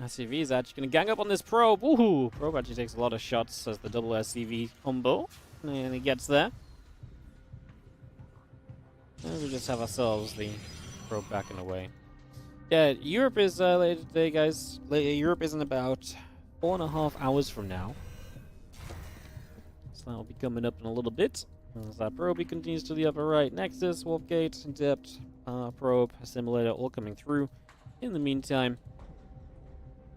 SCV is actually going to gang up on this probe. Woohoo! Probe actually takes a lot of shots as the double SCV combo. And he gets there. And we just have ourselves the probe backing away. Yeah, Europe is later today, guys. Europe is in about 4.5 hours from now. So that'll be coming up in a little bit. As that probe continues to the upper right. Nexus, Wolfgate, Depth, probe, assimilator, all coming through. In the meantime,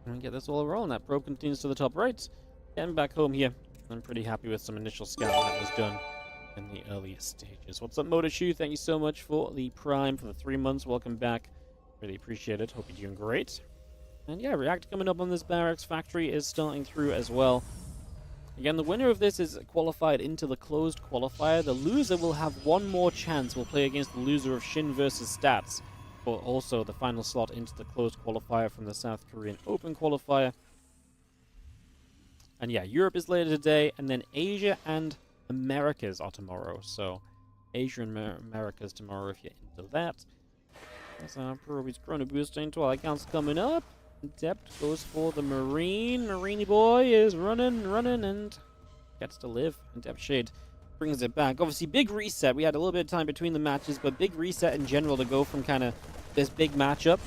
we get this all rolling. That probe continues to the top right. Getting back home here. I'm pretty happy with some initial scouting that was done in the earliest stages. What's up, Motorshoe? Thank you so much for the Prime for the 3 months. Welcome back. Really appreciate it. Hope you're doing great. And yeah, React coming up on this barracks factory is starting through as well. Again, the winner of this is qualified into the closed qualifier. The loser will have one more chance. We'll play against the loser of Shin versus Stats for also the final slot into the closed qualifier from the South Korean Open qualifier. And yeah, Europe is later today, and then Asia and Americas are tomorrow. So Asia and Americas tomorrow if you're into that. So Proby's Chrono boosting. Twilight Count's coming up. Depth goes for the Marine. Marini boy is running, and gets to live. And Depth Shade brings it back. Obviously, big reset. We had a little bit of time between the matches, but big reset in general to go from kind of this big matchup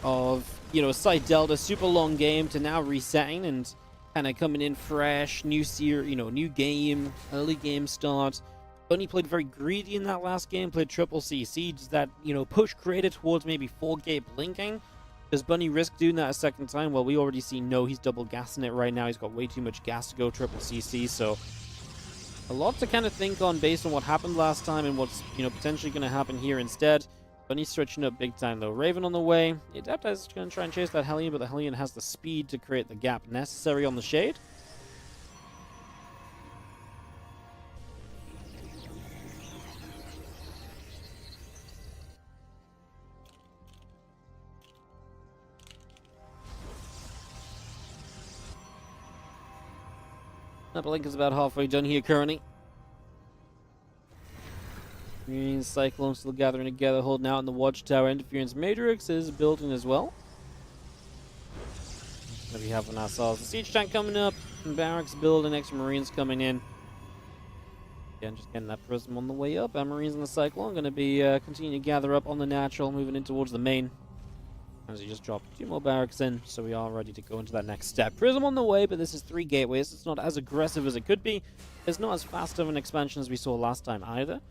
of, you know, Side Delta, super long game, to now resetting and kind of coming in fresh, new new game, early game start. Bunny played very greedy in that last game, played triple CC. Does that, push Creator towards maybe 4-gate blinking? Does Bunny risk doing that a second time? Well, we already see no, he's double gassing it right now. He's got way too much gas to go triple CC, so a lot to kind of think on based on what happened last time and what's, potentially going to happen here instead. Bunny's switching up big time, though. Raven on the way. The Adept is going to try and chase that Hellion, but the Hellion has the speed to create the gap necessary on the Shade. That blink is about halfway done here currently. Green Cyclone still gathering together, holding out in the Watchtower. Interference Matrix is building as well. Gonna be having ourselves a siege tank coming up, and barracks building, extra Marines coming in. Again, just getting that Prism on the way up. Our Marines in the Cyclone gonna be continuing to gather up on the natural, moving in towards the main. As he just dropped 2 more barracks in, so we are ready to go into that next step. Prism on the way, but this is 3 gateways. It's not as aggressive as it could be. It's not as fast of an expansion as we saw last time either.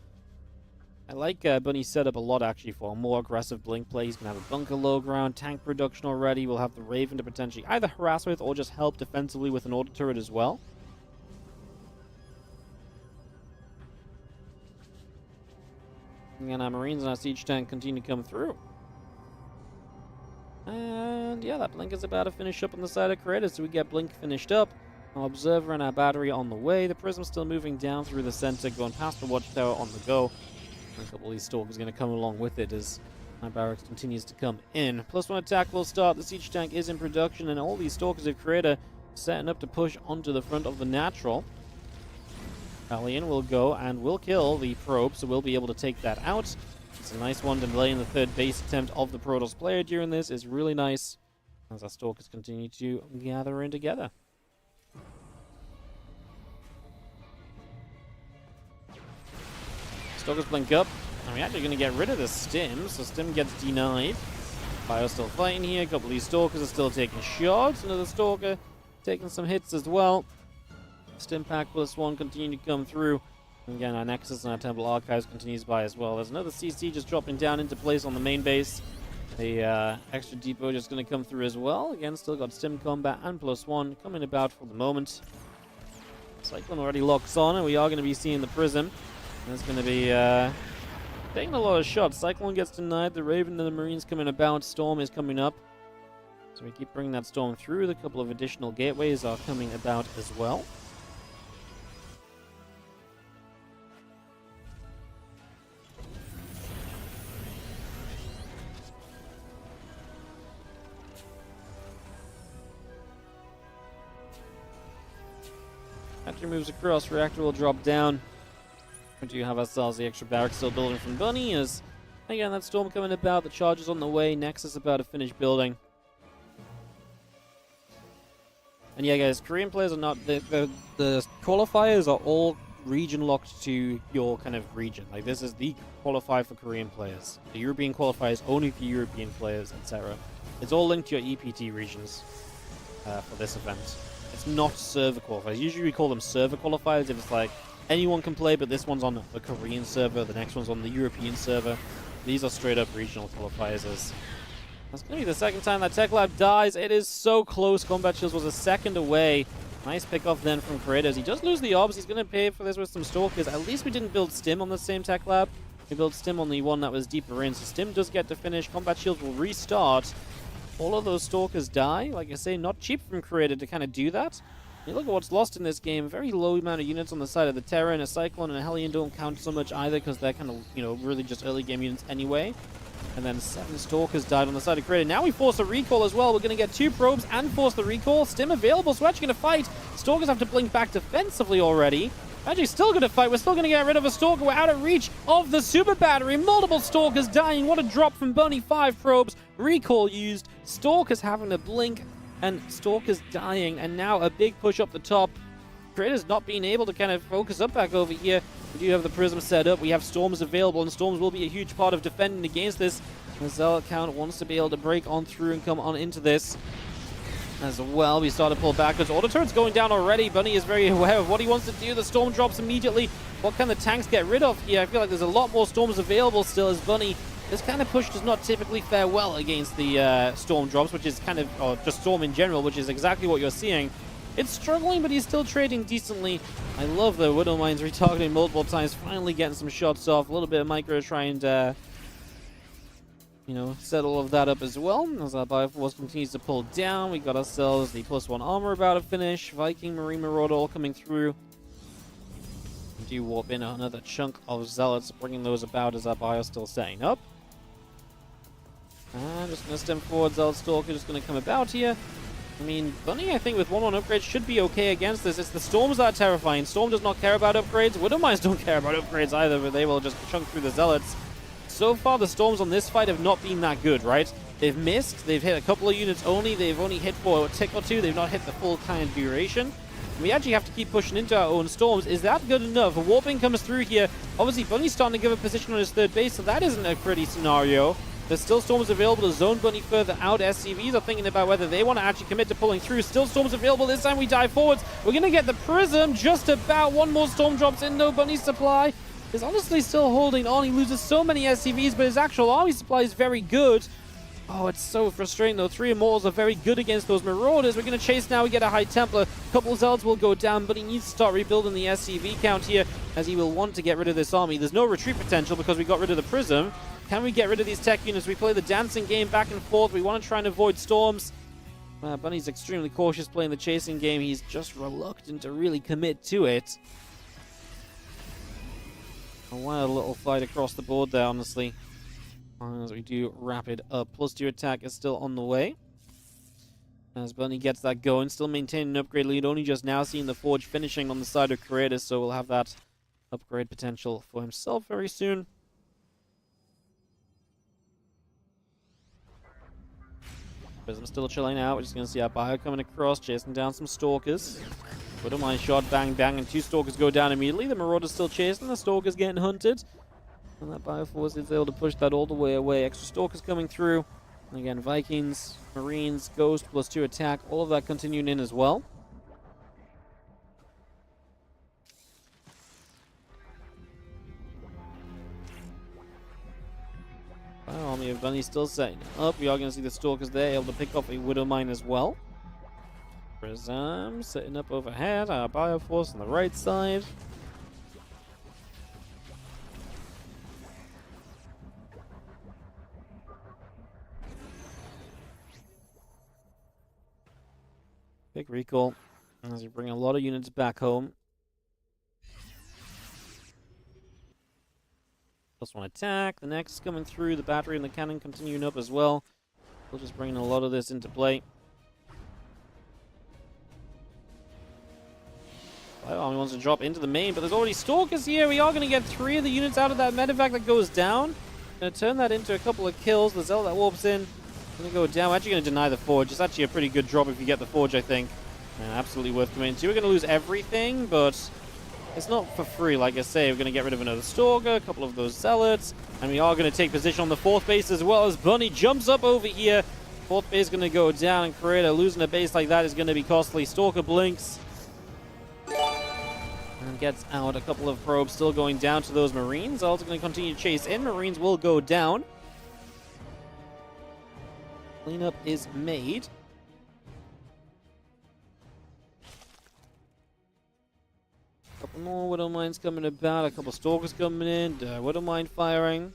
I like Bunny's setup a lot, actually, for a more aggressive blink play. He's going to have a bunker low ground, tank production already. We'll have the Raven to potentially either harass with or just help defensively with an auto turret as well. And our Marines and our siege tank continue to come through. And yeah, that blink is about to finish up on the side of Creator, so we get blink finished up. Our Observer and our battery on the way. The Prism still moving down through the center, going past the Watchtower on the go. And a couple of these Stalkers going to come along with it as our barracks continues to come in. +1 attack will start. The siege tank is in production, and all these Stalkers of Creator setting up to push onto the front of the natural. Alien will go and will kill the probe, so we'll be able to take that out. It's a nice one. Delaying the third base attempt of the Protoss player during this is really nice as our Stalkers continue to gather in together. Stalkers blink up, and we're actually going to get rid of the Stim, so Stim gets denied. Bio's still fighting here. A couple of these Stalkers are still taking shots. Another Stalker taking some hits as well. Stim pack +1 continue to come through. Again, our Nexus and our Temple Archives continues by as well. There's another CC just dropping down into place on the main base. The extra depot just going to come through as well. Again, still got Stim Combat and +1 coming about for the moment. Cyclone already locks on, and we are going to be seeing the Prism. And it's going to be taking a lot of shots. Cyclone gets denied. The Raven and the Marines coming about. Storm is coming up. So we keep bringing that Storm through. The couple of additional gateways are coming about as well. Factory moves across, reactor will drop down. We do have ourselves the extra barracks still building from Bunny, as again that Storm coming about, the charges on the way, Nexus about to finish building. And yeah, guys, Korean players are not the qualifiers are all region locked to your kind of region. Like this is the qualifier for Korean players. The European qualifier is only for European players, etc. It's all linked to your EPT regions for this event. It's not server qualifiers. Usually we call them server qualifiers if it's like anyone can play, but this one's on the Korean server, the next one's on the European server. These are straight up regional qualifiers. That's going to be the second time that Tech Lab dies. It is so close. Combat Shields was a second away. Nice pick off then from Creators. He does lose the orbs. He's going to pay for this with some Stalkers. At least we didn't build Stim on the same Tech Lab. We built Stim on the one that was deeper in. So Stim does get to finish. Combat Shields will restart. All of those Stalkers die. Like I say, not cheap from Creator to kind of do that. You look at what's lost in this game. Very low amount of units on the side of the Terra, and a Cyclone and a Hellion don't count so much either because they're kind of, you know, really just early game units anyway. And then 7 Stalkers died on the side of Creator. Now we force a recall as well. We're going to get 2 probes and force the recall. Stim available, so we're actually going to fight. Stalkers have to blink back defensively already. Actually still going to fight. We're still going to get rid of a Stalker. We're out of reach of the super battery. Multiple Stalkers dying. What a drop from Bunny. 5 probes. Recall used. Stalkers having to blink. And Stalkers dying, and now a big push up the top. Creator's not being able to kind of focus up back over here. We do have the Prism set up. We have Storms available, and Storms will be a huge part of defending against this. The Zealot count wants to be able to break on through and come on into this as well. We start to pull backwards. Auto turret's going down already. Bunny is very aware of what he wants to do. The Storm drops immediately. What can the tanks get rid of here? I feel like there's a lot more Storms available still as Bunny. This kind of push does not typically fare well against the Storm drops, which is kind of, or just Storm in general, which is exactly what you're seeing. It's struggling, but he's still trading decently. I love the Widow Mines retargeting multiple times, finally getting some shots off. A little bit of micro trying to, you know, set all of that up as well. As our Bioforce continues to pull down, we got ourselves the +1 armor about to finish. Viking, Marine Marauder all coming through. We do warp in another chunk of Zealots, bringing those about as our Bio's still setting up. And just going to stem forward, Zealot Stalker just going to come about here. I mean, Bunny, I think, with 1-1 upgrades should be okay against this. It's the Storms that are terrifying. Storm does not care about upgrades. Widow Mines don't care about upgrades either, but they will just chunk through the Zealots. So far, the Storms on this fight have not been that good, right? They've missed. They've hit a couple of units only. They've only hit for a tick or two. They've not hit the full kind of duration. We actually have to keep pushing into our own Storms. Is that good enough? A warping comes through here. Obviously, Bunny's starting to give a position on his third base, so that isn't a pretty scenario. There's still Storms available to zone Bunny further out. SCVs are thinking about whether they want to actually commit to pulling through. Still Storms available. This time we dive forwards. We're going to get the Prism just about. One more Storm drops in. No Bunny's supply is honestly still holding on. He loses so many SCVs, but his actual army supply is very good. Oh, it's so frustrating though. 3 Immortals are very good against those Marauders. We're going to chase now. We get a High Templar. Couple Zealots will go down, but he needs to start rebuilding the SCV count here as he will want to get rid of this army. There's no retreat potential because we got rid of the Prism. Can we get rid of these tech units? We play the dancing game back and forth. We want to try and avoid Storms. Bunny's extremely cautious playing the chasing game. He's just reluctant to really commit to it. A wild little fight across the board there, honestly. As we do wrap it up. +2 attack is still on the way. As Bunny gets that going, still maintaining an upgrade lead. Only just now seeing the Forge finishing on the side of Creators, so we'll have that upgrade potential for himself very soon. Prism still chilling out. We're just going to see our Bio coming across, chasing down some Stalkers. Widow Mine shot, bang, bang, and 2 Stalkers go down immediately. The Marauder's still chasing, the Stalker's getting hunted. And that Bioforce is able to push that all the way away. Extra Stalkers coming through. And again, Vikings, Marines, Ghost, +2 attack. All of that continuing in as well. Army of Bunny still setting up. We are going to see the Stalkers there, able to pick off a Widow Mine as well. Prism setting up overhead. Our Bioforce on the right side. Big recall as we bring a lot of units back home. +1 attack. The next coming through. The battery and the cannon continuing up as well. We'll just bring a lot of this into play. Army wants to drop into the main, but there's already Stalkers here. We are going to get 3 of the units out of that medevac that goes down. Going to turn that into a couple of kills. The Zealot that warps in. Going to go down. We're actually going to deny the Forge. It's actually a pretty good drop if you get the Forge, I think. And absolutely worth committing to. We're going to lose everything, but it's not for free. Like I say, we're going to get rid of another Stalker, a couple of those Zealots, and we are going to take position on the 4th base as well as Bunny jumps up over here. 4th base is going to go down, and Creator losing a base like that is going to be costly. Stalker blinks and gets out. A couple of probes still going down to those Marines. Also going to continue to chase in. Marines will go down. Cleanup is made. A couple more Widow Mines coming about. A couple Stalkers coming in. Widow Mine firing.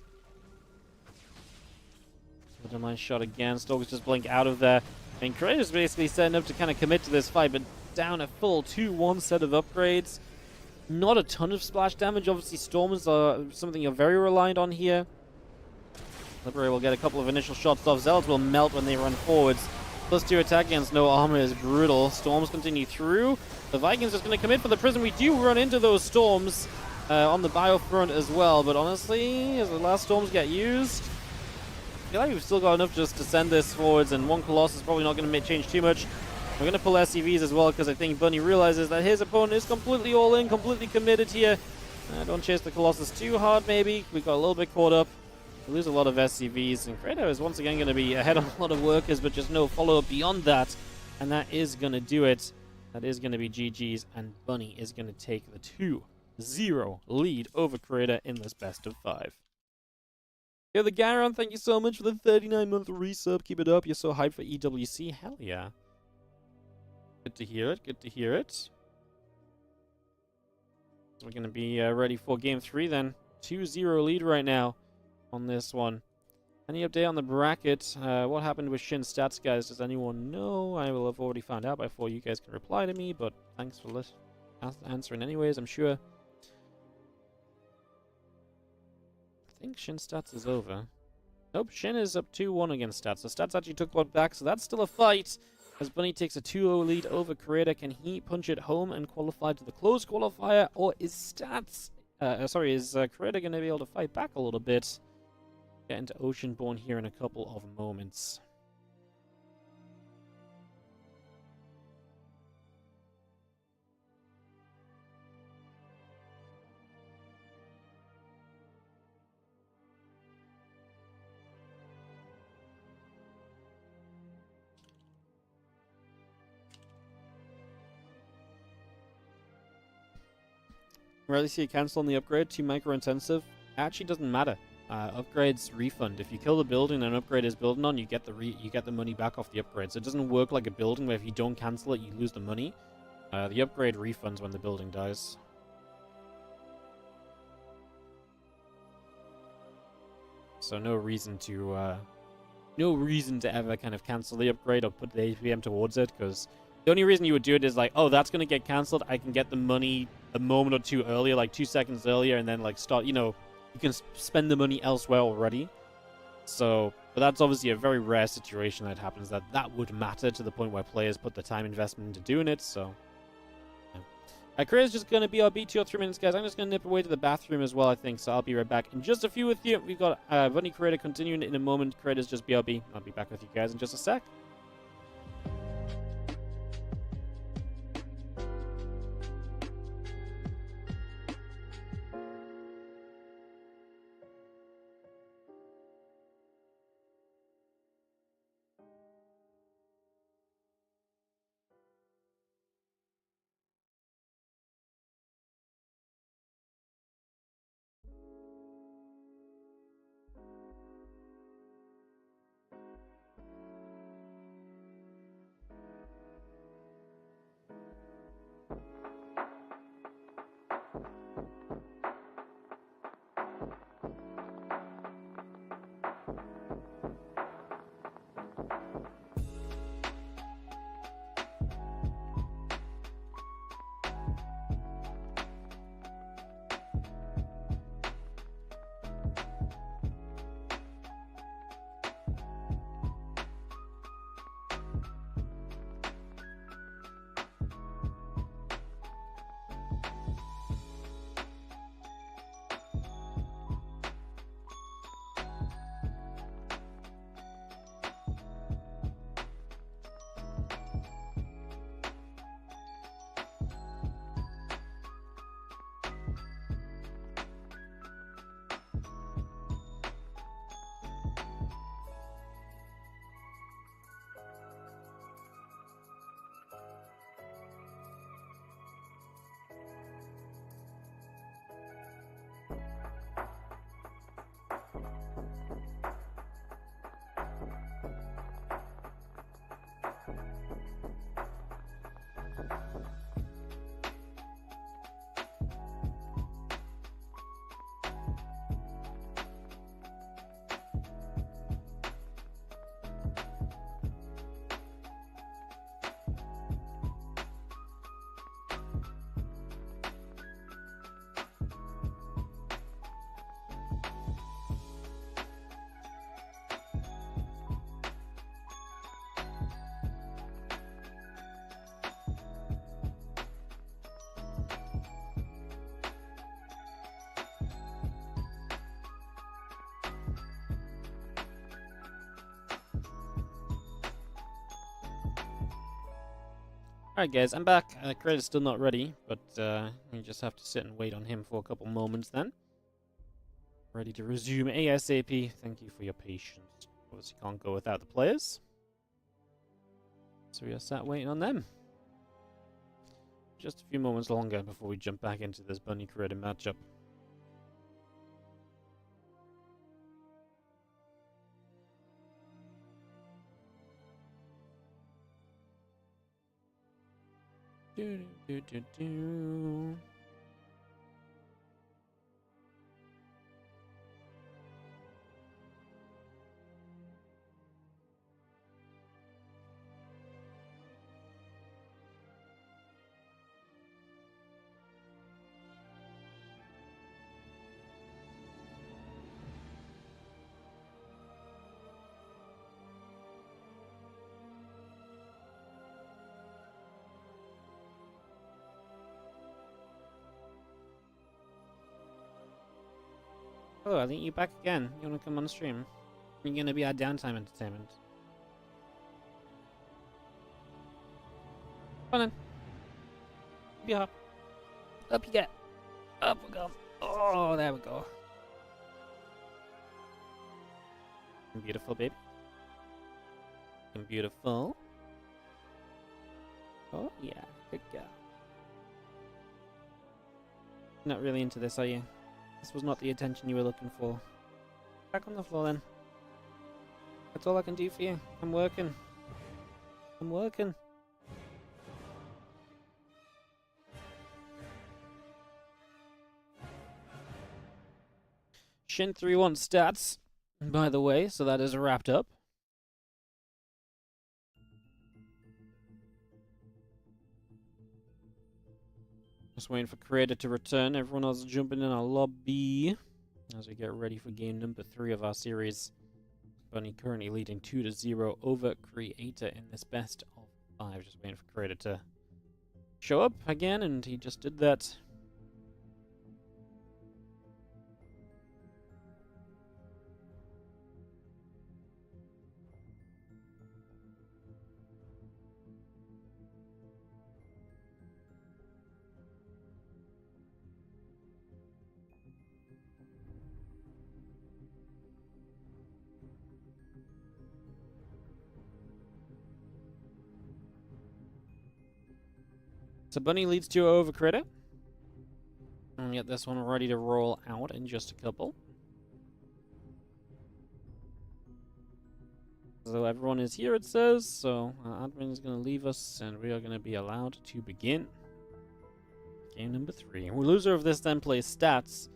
Widow Mine shot again. Stalkers just blink out of there. And Creator's basically setting up to kind of commit to this fight, but down a full 2-1 set of upgrades. Not a ton of splash damage. Obviously, Stormers are something you're very reliant on here. Liberator will get a couple of initial shots off. Zealots will melt when they run forwards. +2 attack against no armor is brutal. Storms continue through. The Vikings are going to commit for the prison. We do run into those storms on the bio front as well. But honestly, as the last storms get used, I feel like we've still got enough just to send this forwards. And one Colossus is probably not going to change too much. We're going to pull SCVs as well because I think Bunny realizes that his opponent is completely all in, completely committed here. Don't chase the Colossus too hard maybe. We got a little bit caught up. We lose a lot of SCVs, and Creator is once again going to be ahead on a lot of workers, but just no follow-up beyond that. And that is going to do it. That is going to be GG's, and Bunny is going to take the 2-0 lead over Creator in this best of 5. Yo, the Garon, thank you so much for the 39-month resub. Keep it up. You're so hyped for EWC. Hell yeah. Good to hear it. Good to hear it. So we're going to be ready for Game 3 then. 2-0 lead right now on this one. Any update on the bracket? What happened with Shin stats, guys? Does anyone know? I will have already found out before you guys can reply to me, but thanks for answering anyways, I'm sure. I think Shin stats is over. Nope, Shin is up 2-1 against stats, so stats actually took one back, so that's still a fight. As Bunny takes a 2-0 lead over Creator, can he punch it home and qualify to the close qualifier, or is stats... is Creator going to be able to fight back a little bit? Get into Oceanborn here in a couple of moments. Rarely see a cancel on the upgrade, too micro-intensive. Actually doesn't matter. Upgrades refund. If you kill the building and an upgrade is building on, you get the money back off the upgrade. So it doesn't work like a building where if you don't cancel it, you lose the money. The upgrade refunds when the building dies. So no reason to ever kind of cancel the upgrade or put the APM towards it, because the only reason you would do it is like, oh, that's going to get cancelled. I can get the money a moment or two earlier, like 2 seconds earlier, and then like start, you can spend the money elsewhere already. So, but that's obviously a very rare situation that happens, that would matter to the point where players put the time investment into doing it, so... Yeah. Creator's just going to be our B 2 or 3 minutes, guys. I'm just going to nip away to the bathroom as well, I think, so I'll be right back in just a few with you. We've got Bunny Creator continuing in a moment. Creator's just BRB. I'll be back with you guys in just a sec. Alright guys, I'm back. Credit's still not ready, but we just have to sit and wait on him for a couple moments then. Ready to resume ASAP. Thank you for your patience. Obviously can't go without the players. So we are sat waiting on them. Just a few moments longer before we jump back into this bunny creative matchup. Do, do, do, do. Hello, I think you're back again. You wanna come on the stream? You're gonna be our downtime entertainment. Come on then. Up you hop. Up you get. Up we go. Oh, there we go. Beautiful, baby. Beautiful. Oh, yeah. Good girl. Not really into this, are you? This was not the attention you were looking for. Back on the floor then. That's all I can do for you. I'm working. I'm working. Shin 3-1 stats, by the way, so that is wrapped up. Just waiting for creator to return. Everyone else jumping in our lobby as we get ready for game number 3 of our series. Bunny currently leading 2-0 over creator in this best of 5. Just waiting for creator to show up again, and he just did that. So Bunny leads 2 over Critter. And get this one ready to roll out in just a couple. So everyone is here, it says. So admin is going to leave us, and we are going to be allowed to begin game number 3. And the loser of this then plays stats.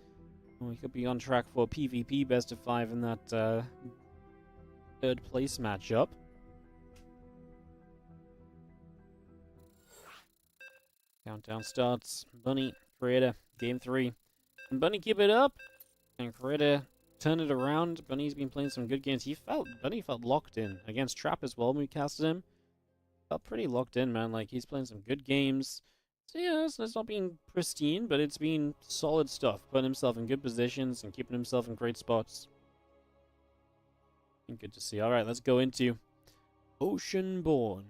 We could be on track for a PvP best of 5 in that third place matchup. Countdown starts. Bunny, creator, game 3. And Bunny, keep it up. And creator, turn it around. Bunny's been playing some good games. Bunny felt locked in against Trap as well when we casted him. Felt pretty locked in, man. Like, he's playing some good games. So yeah, it's not being pristine, but it's been solid stuff. Putting himself in good positions and keeping himself in great spots. Been good to see. Alright, let's go into Oceanborn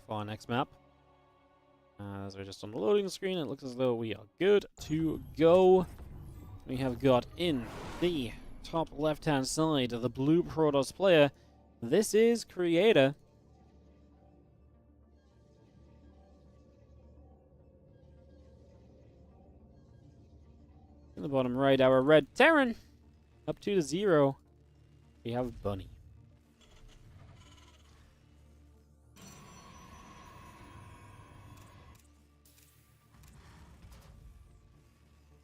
for our next map. As we're just on the loading screen, it looks as though we are good to go. We have got in the top left-hand side of the blue Protoss player. This is Creator. In the bottom right, our red Terran. Up 2-0. We have Bunny.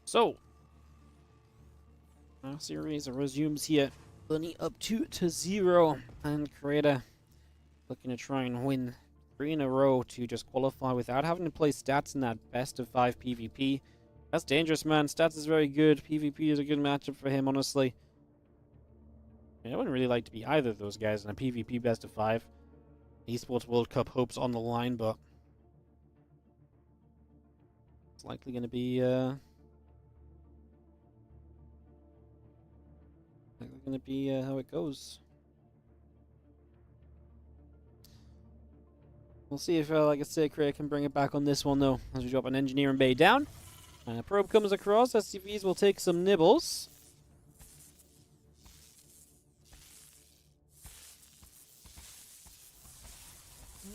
So, our series resumes here. Bunny up 2-0, and Creator looking to try and win 3 in a row to just qualify without having to play stats in that best of 5 PvP. That's dangerous, man. Stats is very good. PvP is a good matchup for him, honestly. I mean, I wouldn't really like to be either of those guys in a PvP best of 5. Esports World Cup hopes on the line, but it's likely going to be how it goes. We'll see if, like I said, Craig can bring it back on this one, though, as we drop an engineering bay down. Probe comes across. SCVs will take some nibbles.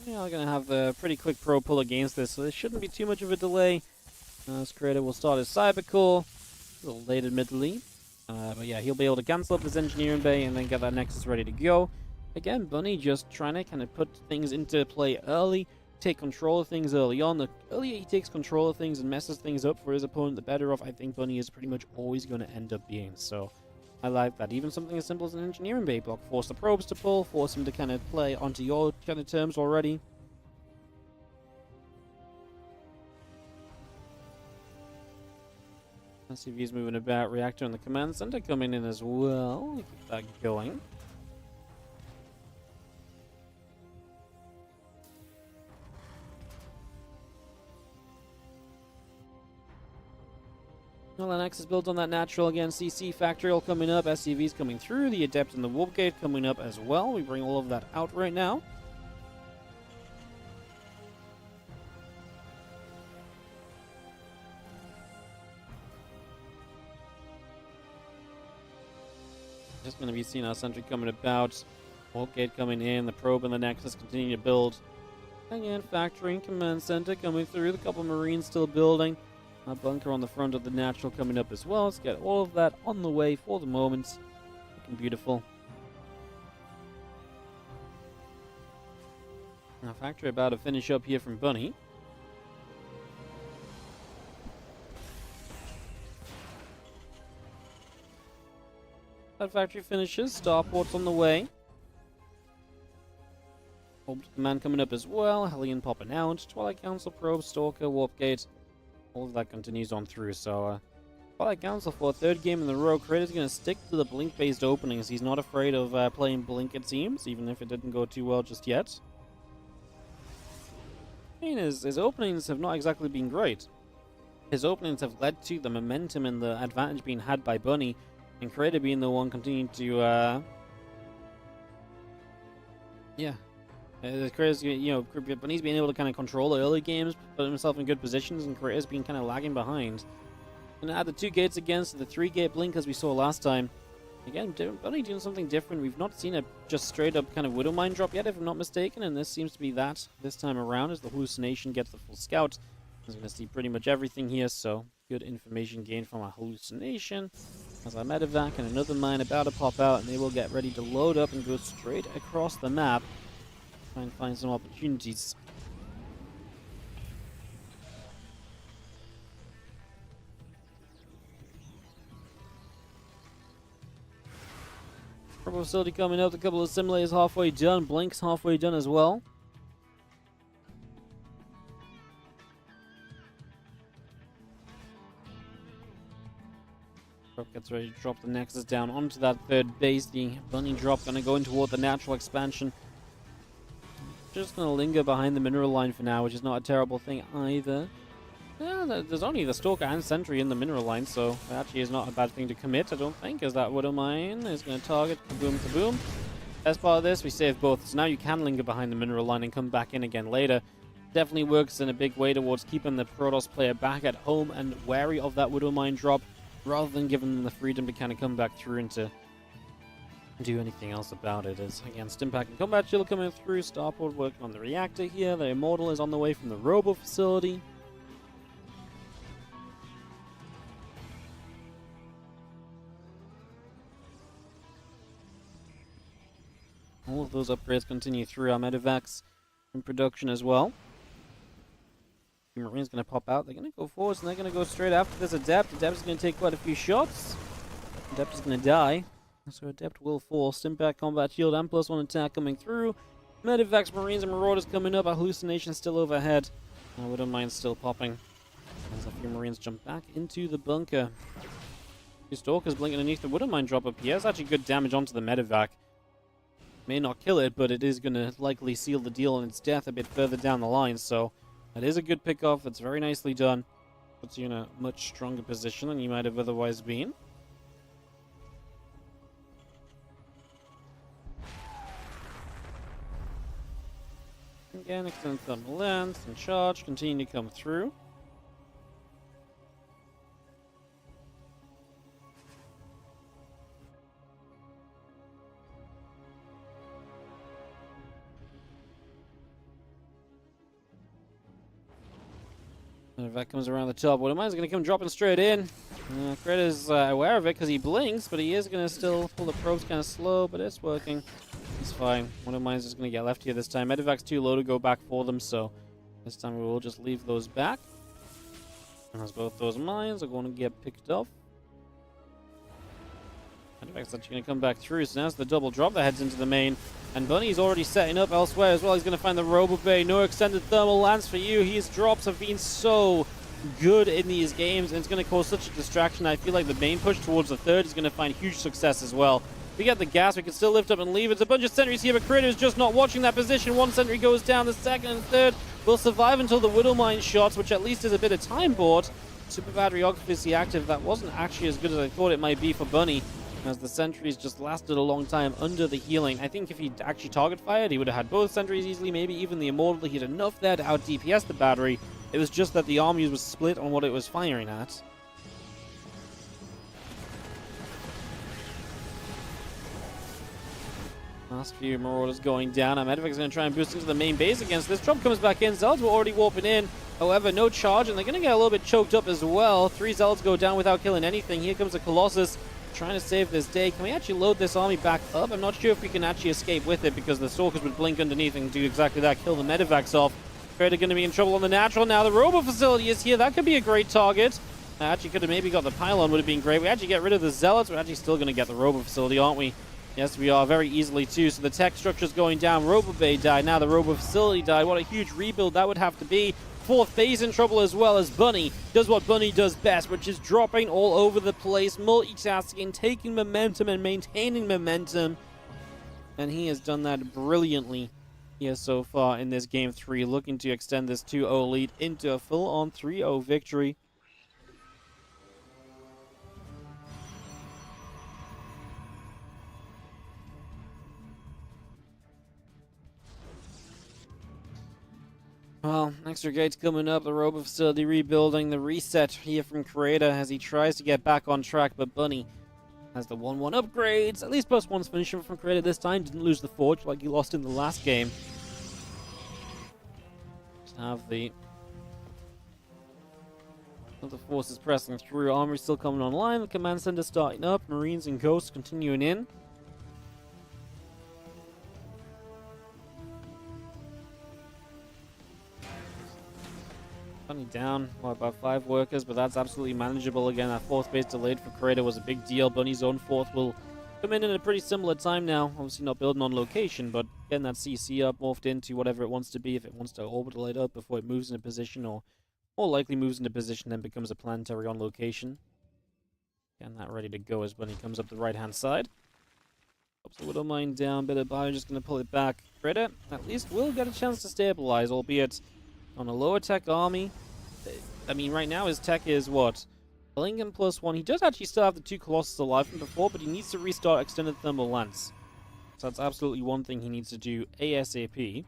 Yeah, I'm going to have a pretty quick probe pull against this, so there shouldn't be too much of a delay. As Creator will start his cyber core. A little late, admittedly. But yeah, he'll be able to cancel up his engineering bay and then get that Nexus ready to go. Again, Bunny just trying to kind of put things into play early, take control of things early on. The earlier he takes control of things and messes things up for his opponent, the better off I think Bunny is pretty much always going to end up being. So I like that. Even something as simple as an engineering bay block. Force the probes to pull, force him to kind of play onto your kind of terms already. SCV's moving about. Reactor and the command center coming in as well. Keep that going. Well, the Nexus is built on that natural again. CC Factorial coming up. SCV's coming through. The Adept and the Warp Gate coming up as well. We bring all of that out right now. Just going to be seeing our sentry coming about. Warp Gate coming in. The Probe and the Nexus continue to build. Again, Factory and Command Center coming through. The couple Marines still building. A bunker on the front of the natural coming up as well. Let's get all of that on the way for the moment. Looking beautiful. Now, Factory about to finish up here from Bunny. That Factory finishes. Starport's on the way. Orbital Command coming up as well. Hellion popping out. Twilight Council Probe, Stalker, Warp Gate. All of that continues on through, so Twilight Council for a third game in a row. Creator's going to stick to the blink-based openings. He's not afraid of playing blink, it seems, even if it didn't go too well just yet. I mean, his openings have not exactly been great. His openings have led to the momentum and the advantage being had by Bunny, and Creator being the one continuing to, Creator's, Bunny's being able to kind of control the early games, put himself in good positions, and Creator's been kind of lagging behind. And add the 2 gates against the 3-gate blink as we saw last time. Again, Bunny doing something different. We've not seen a just straight up kind of Widow Mine drop yet, if I'm not mistaken, and this seems to be that this time around as the Hallucination gets the full scout. He's going to see pretty much everything here, so good information gained from our Hallucination. As our Medevac and another mine about to pop out, and they will get ready to load up and go straight across the map. Try and find some opportunities. Probe facility coming up, a couple of simulators halfway done, Blink's halfway done as well. Probe gets ready to drop the Nexus down onto that third base. The Bunny drop gonna go in toward the natural expansion. Just gonna linger behind the mineral line for now, which is not a terrible thing either. Yeah, there's only the Stalker and Sentry in the mineral line, so that actually is not a bad thing to commit, I don't think, as that Widow Mine is going to target kaboom kaboom. As part of this, we save both, so now you can linger behind the mineral line and come back in again later. Definitely works in a big way towards keeping the Protoss player back at home and wary of that Widow Mine drop, rather than giving them the freedom to kind of come back through and to do anything else about it. As again, Stimpack and Combat Shield coming through, Starport working on the reactor here, the Immortal is on the way from the Robo facility. All of those upgrades continue through. Our Medevacs in production as well. The Marine's going to pop out. They're going to go forward, and they're going to go straight after this Adept. Adept is going to take quite a few shots. Adept is going to die. So Adept will fall. Stimpack, Combat Shield, and +1 attack coming through. Medevacs, Marines, and Marauders coming up. Our Hallucination still overhead. Widow Mine's still popping. As a few Marines jump back into the bunker. Two Stalkers blinking underneath the Widow Mine drop up here. That's actually good damage onto the Medevac. May not kill it, but it is going to likely seal the deal on its death a bit further down the line. So that is a good pickoff. It's very nicely done. Puts you in a much stronger position than you might have otherwise been. Again, extend thermal lens and charge, continue to come through. And if that comes around the top, Widowmine's going to come dropping straight in. Creator's aware of it because he blinks, but he is going to still pull the probes kind of slow, but it's working. It's fine. Widowmine's just going to get left here this time. Medevac's too low to go back for them, so this time we will just leave those back. And as both those mines are going to get picked up. Medevac's actually going to come back through, so now it's the double drop that heads into the main. And Bunny's already setting up elsewhere as well. He's going to find the Robo Bay. No extended thermal lance for you. His drops have been so good in these games, and it's going to cause such a distraction. I feel like the main push towards the third is going to find huge success as well. We get the gas. We can still lift up and leave. It's a bunch of sentries here, but Creator is just not watching that position. One sentry goes down. The second and third will survive until the Widowmine shots, which at least is a bit of time bought. Super Battery Occupancy active. That wasn't actually as good as I thought it might be for Bunny, as the sentries just lasted a long time under the healing. I think if he'd actually target fired, he would have had both sentries easily, maybe even the Immortal. He had enough there to out DPS the battery. It was just that the army was split on what it was firing at. Last few Marauders going down. Medevac's going to try and boost into the main base against this. Trump comes back in. Zealots were already warping in. However, no charge, and they're going to get a little bit choked up as well. 3 Zealots go down without killing anything. Here comes a Colossus trying to save this day. Can we actually load this army back up? I'm not sure if we can actually escape with it, because the Stalkers would blink underneath and do exactly that, kill the Medevacs off. Creator going to be in trouble on the natural. Now the Robo Facility is here. That could be a great target. Actually could have maybe got the Pylon, would have been great. We actually get rid of the Zealots. We're actually still going to get the Robo Facility, aren't we? Yes, we are, very easily too. So the tech structure's going down. Robo Bay died. Now the Robo Facility died. What a huge rebuild that would have to be. Fourth base in trouble as well, as Bunny does what Bunny does best, which is dropping all over the place, multitasking, taking momentum and maintaining momentum. And he has done that brilliantly here so far in this game 3, looking to extend this 2-0 lead into a full-on 3-0 victory. Well, extra gates coming up, the Robo Facility rebuilding, the reset here from Creator as he tries to get back on track, but Bunny has the 1-1 upgrades. At least +1's finishing from Creator this time. Didn't lose the Forge like he lost in the last game. Just have the other forces pressing through. Armory still coming online. The Command Center starting up. Marines and Ghosts continuing in. Bunny down by about 5 workers, but that's absolutely manageable. Again, that 4th base delayed for Creator was a big deal. Bunny's own 4th will come in at a pretty similar time now. Obviously not building on location, but getting that CC up, morphed into whatever it wants to be. If it wants to orbital it up before it moves into position, or more likely moves into position, then becomes a planetary on location. Getting that ready to go as Bunny comes up the right-hand side. Pops the Widowmine down, bit of bio, just going to pull it back. Creator at least will get a chance to stabilize, albeit on a lower tech army. I mean, right now his tech is what? Blinken +1. He does actually still have the 2 Colossus alive from before, but he needs to restart extended thermal lance. So that's absolutely one thing he needs to do ASAP.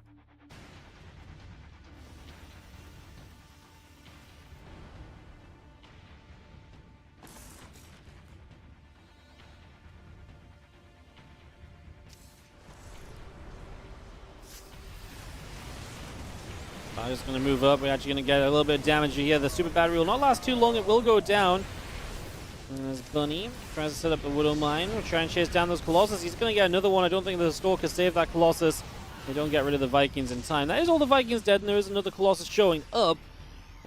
I'm just going to move up. We're actually going to get a little bit of damage here. The super battery will not last too long. It will go down. And there's Bunny. Tries to set up the Widowmine. We'll try and chase down those Colossus. He's going to get another one. I don't think the Stalker saved that Colossus. They don't get rid of the Vikings in time. That is all the Vikings dead, and there is another Colossus showing up.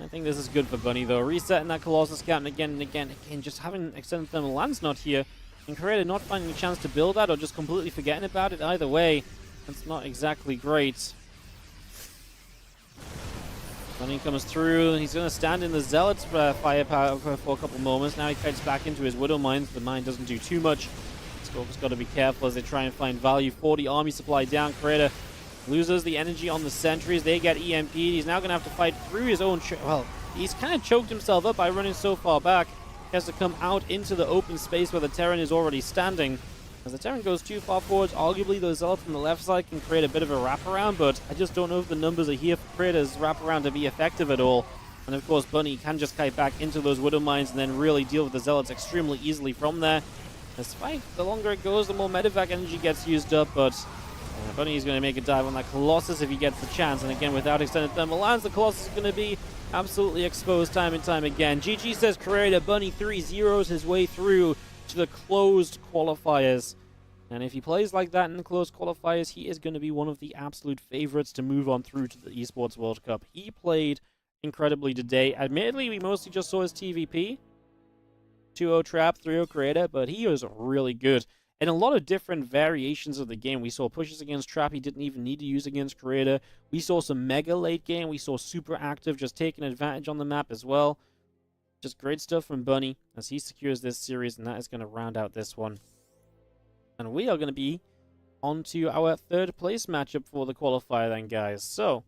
I think this is good for Bunny, though. Resetting that Colossus count again and again. Again, just having extended thermal lance not here. And Creator not finding a chance to build that, or just completely forgetting about it. Either way, that's not exactly great. Bunny comes through, and he's going to stand in the Zealots firepower for a couple moments. Now he kites back into his Widowmine. The mine doesn't do too much. Scorp's got to be careful as they try and find value. 40 army supply down. Creator loses the energy on the sentries. They get EMP'd. He's now going to have to fight through his own... well, he's kind of choked himself up by running so far back. He has to come out into the open space where the Terran is already standing. As the Terran goes too far forwards, arguably those Zealots on the left side can create a bit of a wraparound, but I just don't know if the numbers are here for Kratos' wraparound to be effective at all. And of course, Bunny can just kite back into those Widow Mines and then really deal with the Zealots extremely easily from there. This fight, the longer it goes, the more medevac energy gets used up, but Bunny is going to make a dive on that Colossus if he gets the chance. And again, without extended thermal lines, the Colossus is going to be absolutely exposed time and time again. GG says Creator. Bunny 3-0s his way through to the closed qualifiers. And if he plays like that in the closed qualifiers, he is going to be one of the absolute favorites to move on through to the Esports World Cup. He played incredibly today. Admittedly, we mostly just saw his TVP. 2-0 Trap, 3-0 Creator, but he was really good. And a lot of different variations of the game. We saw pushes against Trap he didn't even need to use against Creator. We saw some mega late game. We saw super active, just taking advantage on the map as well. Just great stuff from Bunny as he secures this series, and that is going to round out this one. And we are going to be on to our third place matchup for the qualifier then, guys. So,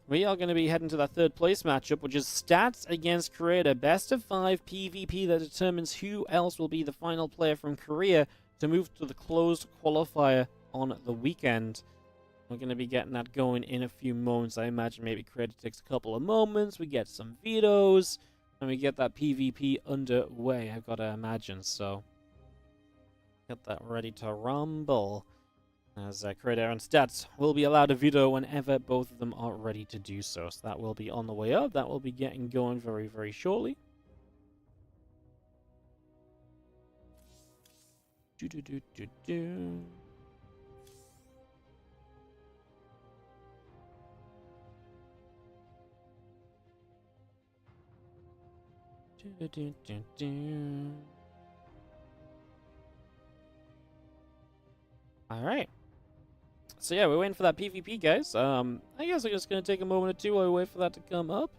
we are going to be heading to that third place matchup, which is Stats against Creator. Best of 5 PvP that determines who else will be the final player from Korea to move to the closed qualifier on the weekend. We're going to be getting that going in a few moments. I imagine maybe Creator takes a couple of moments. We get some vetoes, and we get that PvP underway, I've got to imagine. So, get that ready to rumble. As Creator and Stats will be allowed a veto whenever both of them are ready to do so. So that will be on the way up. That will be getting going very, very shortly. Do-do-do-do-do. Do-do-do-do-do. All right. So yeah, we're waiting for that PvP, guys. I guess I'm just gonna take a moment or two while we wait for that to come up.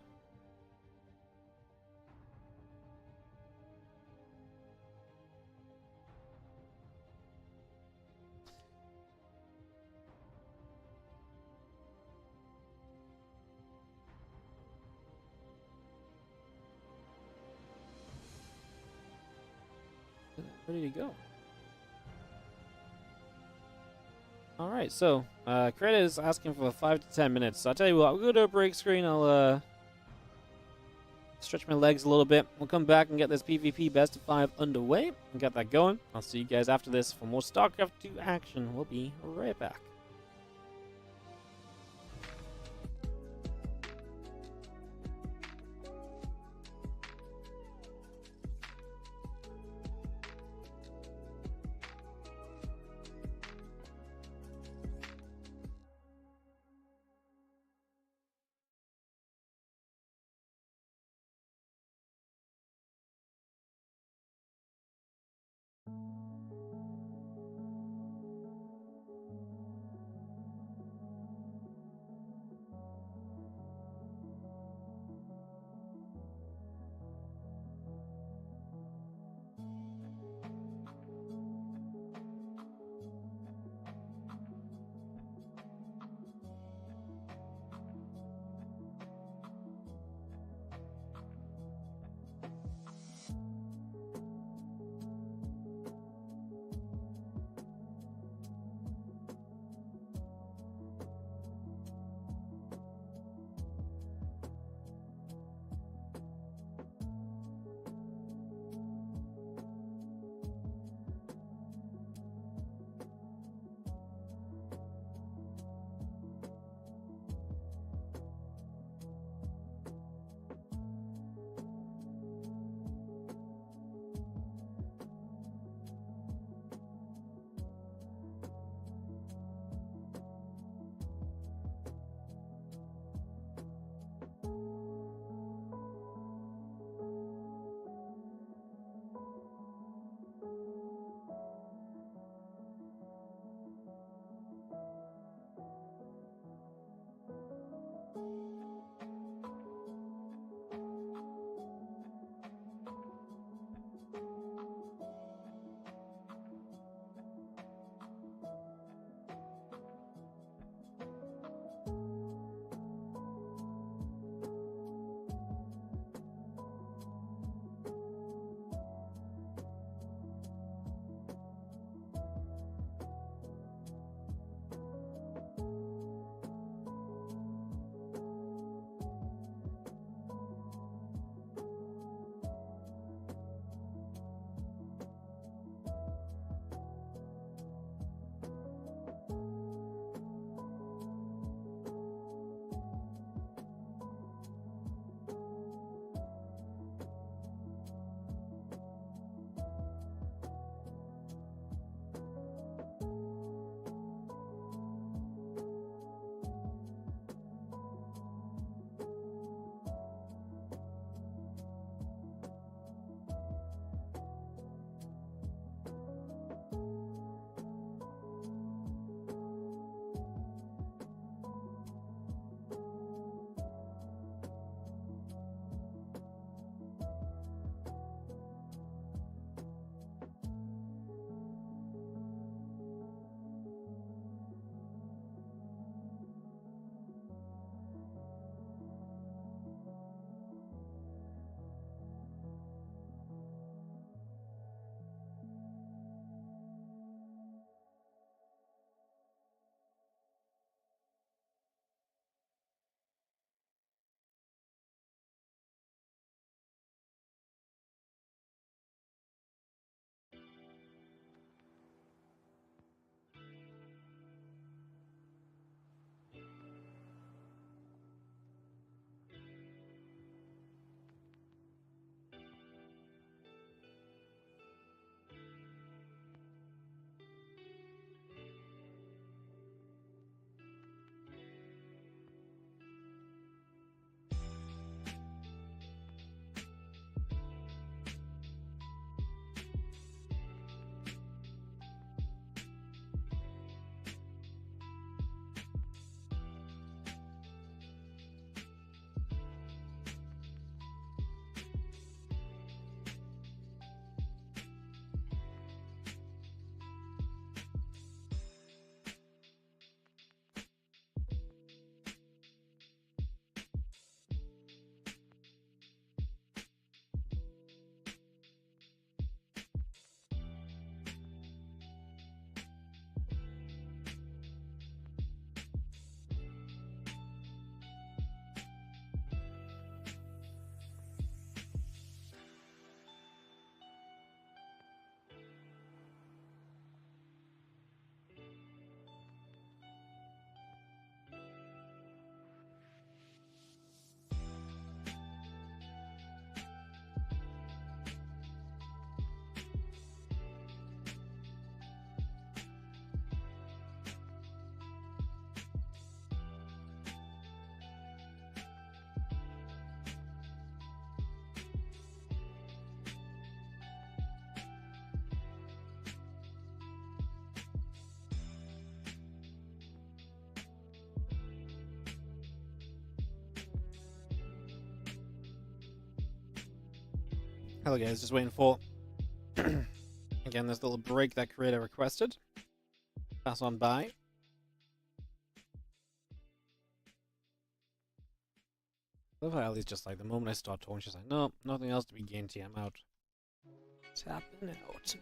Ready to go. All right, so Creator is asking for 5 to 10 minutes. So I'll tell you what, I'll go to a break screen. I'll stretch my legs a little bit. We'll come back and get this PvP best of 5 underway and get that going. I'll see you guys after this for more StarCraft 2 action. We'll be right back. Hello guys, just waiting for again this little break that creator requested. Pass on by. I love how Ellie's just like, the moment I start talking, she's like, no, nothing else to be gained here, I'm out. Tapping out.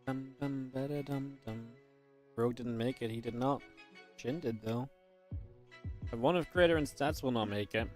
Dum dum ba dum dum. Rogue didn't make it, he did not. Jin did though. And one of Creator and Stats will not make it.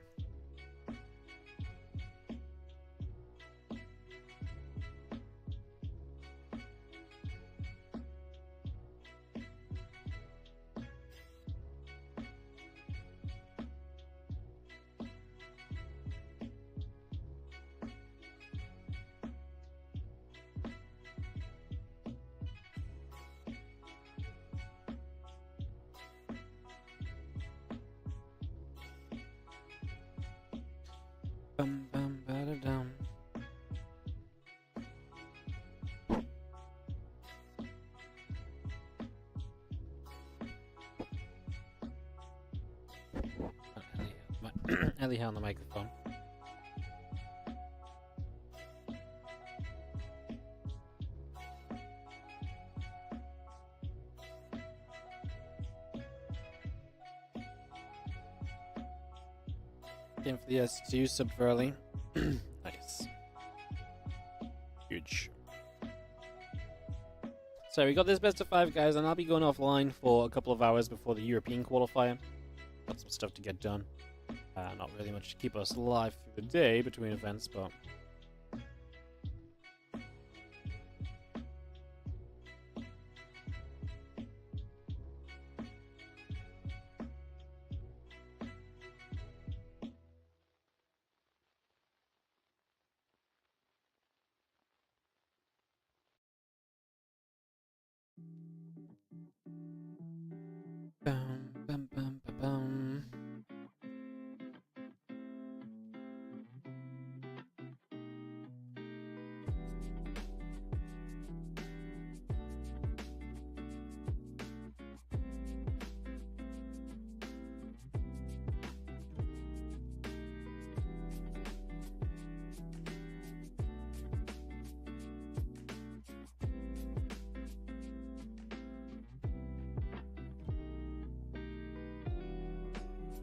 Bum bum ba da dum. Ellie on the microphone. Game for the S2 sub for early. Nice. Huge. So we got this best of 5 guys, and I'll be going offline for a couple of hours before the European qualifier. Got some stuff to get done. Not really much to keep us alive through the day between events, but bum bum bum bum bum.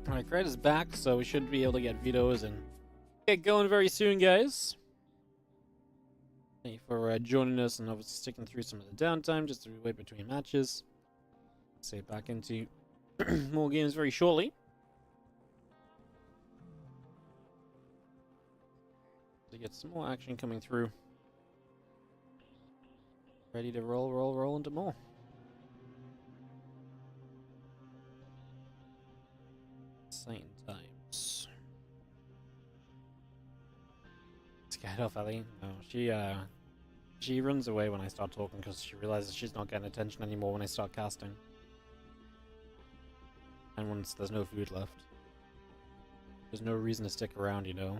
Alright, Greg is back, so we should be able to get vetoes and get going very soon, guys. Thank you for joining us and obviously sticking through some of the downtime just to wait between matches. Say back into more games very shortly. To get some more action coming through. Ready to roll into more. Exciting times. Scared off Ellie? No, she runs away when I start talking because she realizes she's not getting attention anymore when I start casting. And once there's no food left. There's no reason to stick around, you know.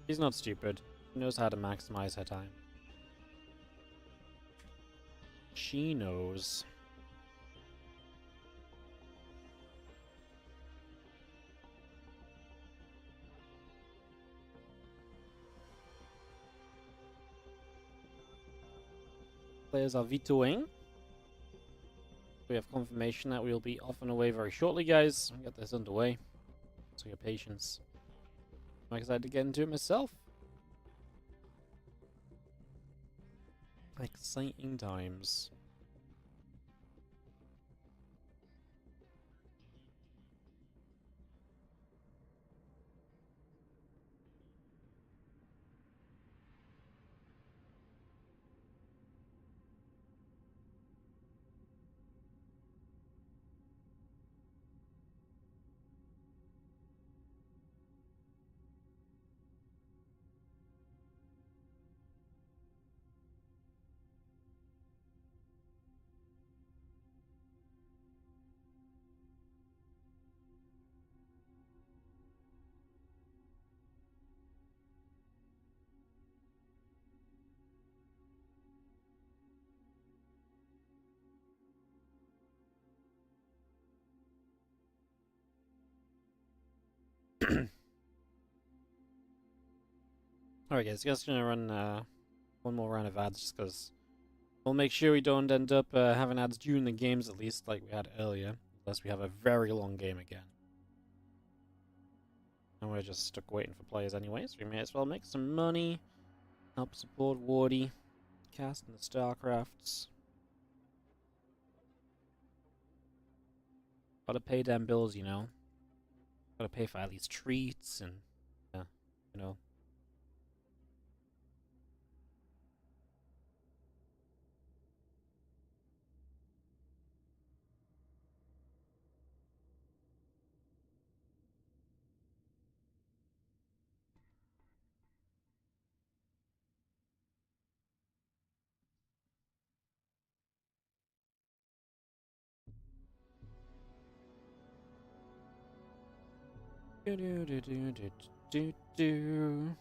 She's not stupid. She knows how to maximize her time. She knows. Players are vetoing. We have confirmation that we'll be off and away very shortly, guys. I'll get this underway. So your patience. I'm excited to get into it myself. Exciting times. Alright guys, just gonna run one more round of ads just because we'll make sure we don't end up having ads during the games at least like we had earlier. Unless we have a very long game again. And we're just stuck waiting for players anyway, so we may as well make some money. Help support Wardy. Cast in the StarCrafts. Gotta pay damn bills, you know. Gotta pay for all these treats and, you know. Do do do do do do do.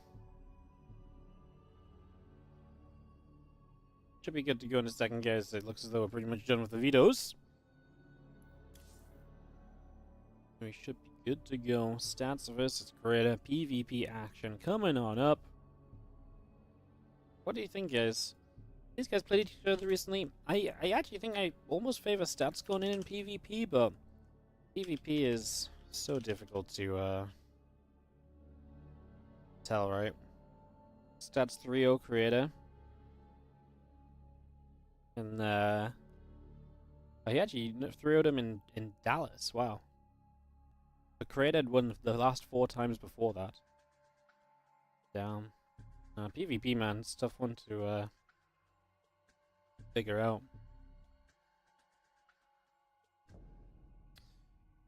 Should be good to go in a second, guys. It looks as though we're pretty much done with the vetoes. We should be good to go. Stats versus creator PvP action coming on up. What do you think, guys? These guys played each other recently. I actually think I almost favor stats going in PvP, but PvP is so difficult to tell, right? Stats 3-0 creator. And he actually 3-0'd him in Dallas. Wow. The creator had won the last 4 times before that. Damn. PvP, man, it's a tough one to figure out.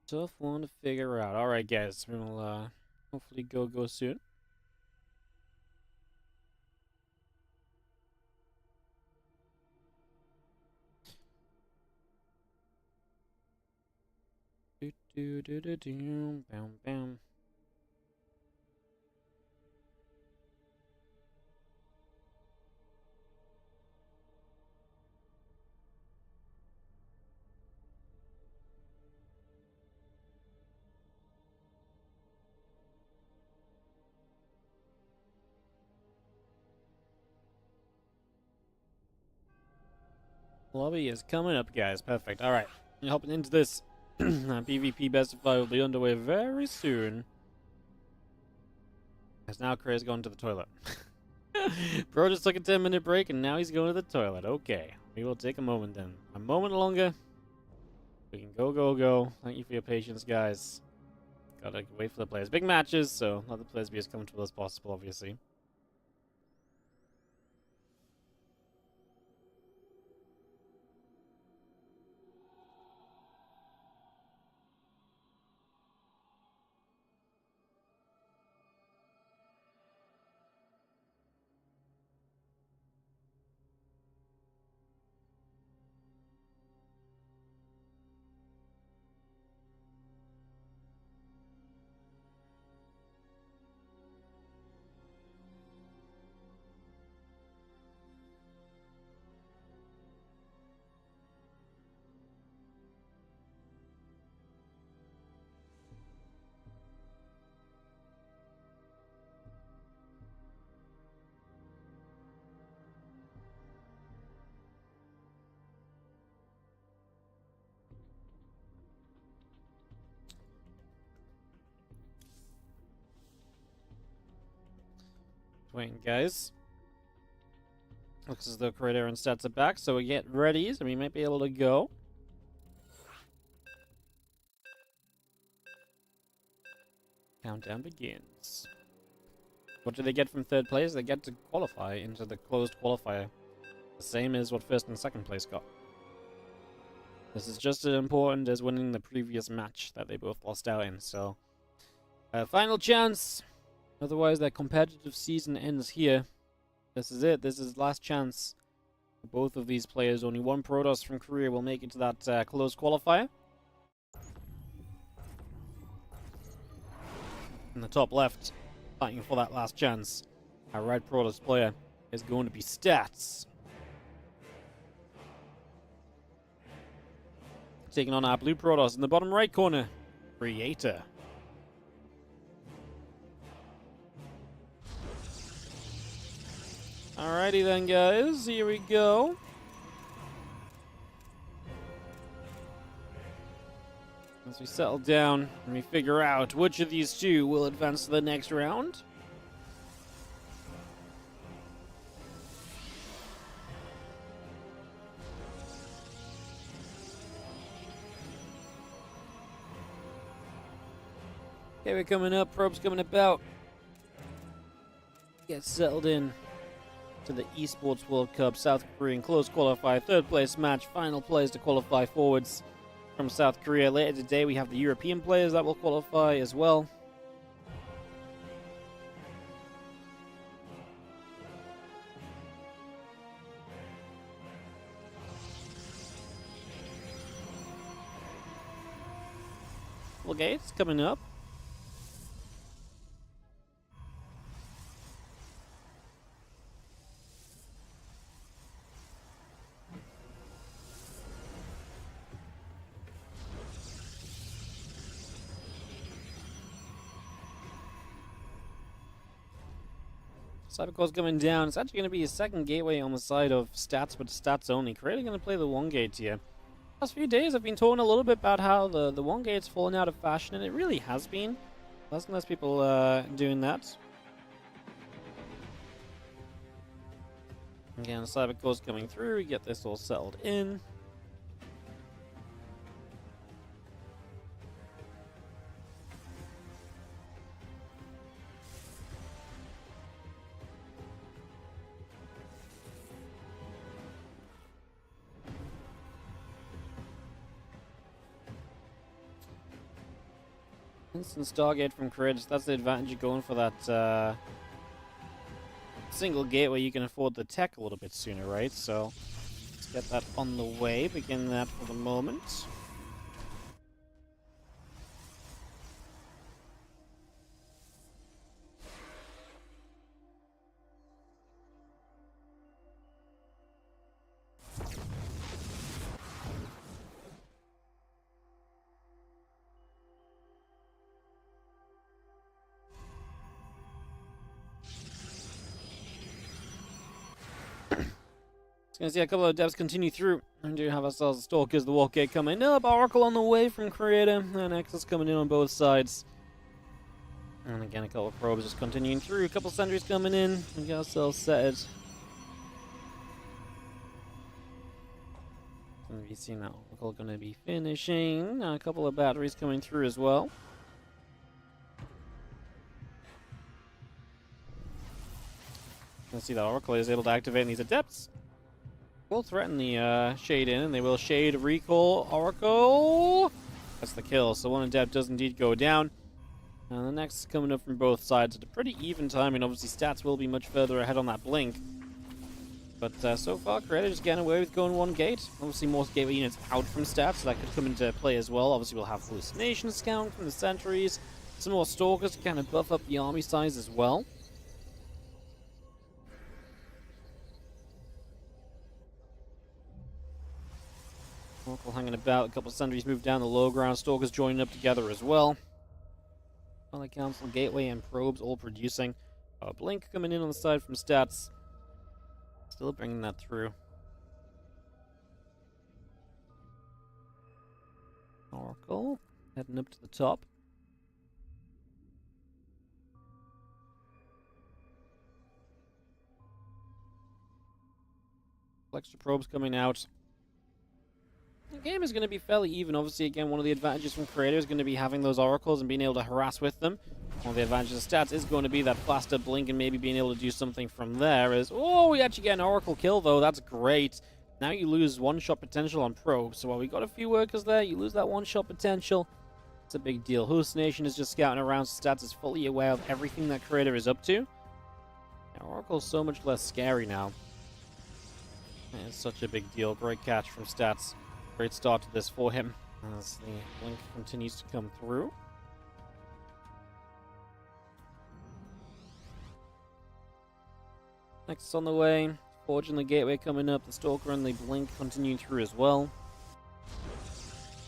Tough one to figure out. Alright, guys, we'll hopefully go soon. Do do do do do, bam bam. Lobby is coming up, guys. Perfect. Alright. Hopping into this. PvP Best of 5 will be underway very soon. As now Craig's going to the toilet. Bro just took a 10-minute break and now he's going to the toilet. Okay. We will take a moment then. A moment longer. We can go. Thank you for your patience, guys. Gotta wait for the players. Big matches, so let the players be as comfortable as possible, obviously. Waiting, guys. Looks as though Creator and Stats are back, so we get ready, so we might be able to go. Countdown begins. What do they get from third place? They get to qualify into the closed qualifier. The same as what first and second place got. This is just as important as winning the previous match that they both lost out in, so... final chance! Otherwise, their competitive season ends here. This is it. This is last chance for both of these players. Only one Protoss from Korea will make it to that closed qualifier. In the top left, fighting for that last chance, our red Protoss player is going to be Stats. Taking on our blue Protoss in the bottom right corner, Creator. Alrighty then, guys. Here we go. As we settle down and we figure out which of these two will advance to the next round. Okay, we're coming up. Probe's coming about. Get settled in to the Esports World Cup. South Korean close qualifier, third place match, final players to qualify forwards from South Korea. Later today, we have the European players that will qualify as well. Okay, it's coming up. Cybercore's coming down. It's actually going to be a second gateway on the side of stats, but stats only. Creator going to play the one gate here. Last few days I've been talking a little bit about how the one gate's fallen out of fashion, and it really has been. Less and less people doing that. Again, Cybercore's coming through. We get this all settled in. Instant Stargate from Cridge. That's the advantage of going for that single gateway. You can afford the tech a little bit sooner, right? So let's get that on the way. Begin that for the moment. Gonna see a couple of depths continue through. And do have ourselves Stalkers, the Walk Gate coming up. Oracle on the way from Creator. And Nexus coming in on both sides. And again, a couple of probes just continuing through. A couple of sentries coming in. We got ourselves set. Gonna be seeing that Oracle gonna be finishing. A couple of batteries coming through as well. Gonna see that Oracle is able to activate these adepts. Will threaten the shade in, and they will shade recall Oracle. That's the kill. So one adept does indeed go down. And the next is coming up from both sides at a pretty even time, and obviously stats will be much further ahead on that blink. But so far, Creator just getting away with going one gate. Obviously more gateway units out from stats, so that could come into play as well. Obviously we'll have hallucination scout from the sentries. Some more stalkers to kind of buff up the army size as well. Oracle hanging about, a couple of sentries move down the low ground, Stalkers joining up together as well. Other Council, Gateway, and Probes all producing. Blink coming in on the side from stats. Still bringing that through. Oracle heading up to the top. Extra Probes coming out. The game is going to be fairly even. Obviously, again, one of the advantages from Creator is going to be having those Oracles and being able to harass with them. One of the advantages of stats is going to be that faster blink and maybe being able to do something from there. Oh, we actually get an Oracle kill, though. That's great. Now you lose one-shot potential on Probe. So while we got a few workers there, you lose that one-shot potential. It's a big deal. Hallucination is just scouting around, so stats is fully aware of everything that Creator is up to. Now, Oracle's so much less scary now. It's such a big deal. Great catch from stats. Great start to this for him as the blink continues to come through. Next on the way, Forge and the Gateway coming up, the Stalker and the Blink continuing through as well.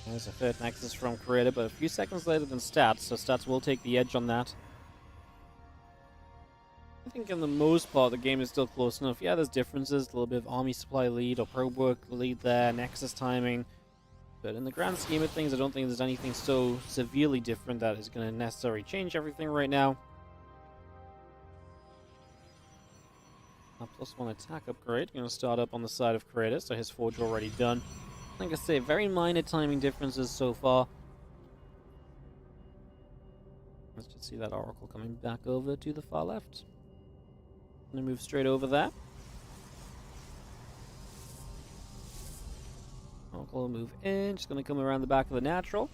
There's a third Nexus from Creator, but a few seconds later than Stats, so Stats will take the edge on that. I think in the most part the game is still close enough. Yeah, there's differences, a little bit of army supply lead or probe work lead there, nexus timing. But in the grand scheme of things, I don't think there's anything so severely different that is going to necessarily change everything right now. A +1 attack upgrade. Going to start up on the side of Kratos, so his forge already done. Like I say, very minor timing differences so far. Let's just see that Oracle coming back over to the far left. Going to move straight over there. Oracle will move in, just going to come around the back of the natural.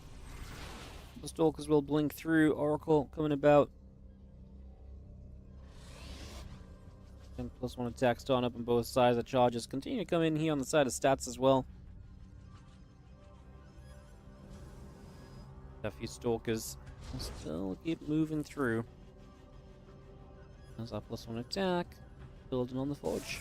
The Stalkers will blink through. Oracle coming about. And +1 attack starting up on both sides. The charges continue to come in here on the side of stats as well. A few Stalkers will still keep moving through. There's our +1 attack, building on the forge.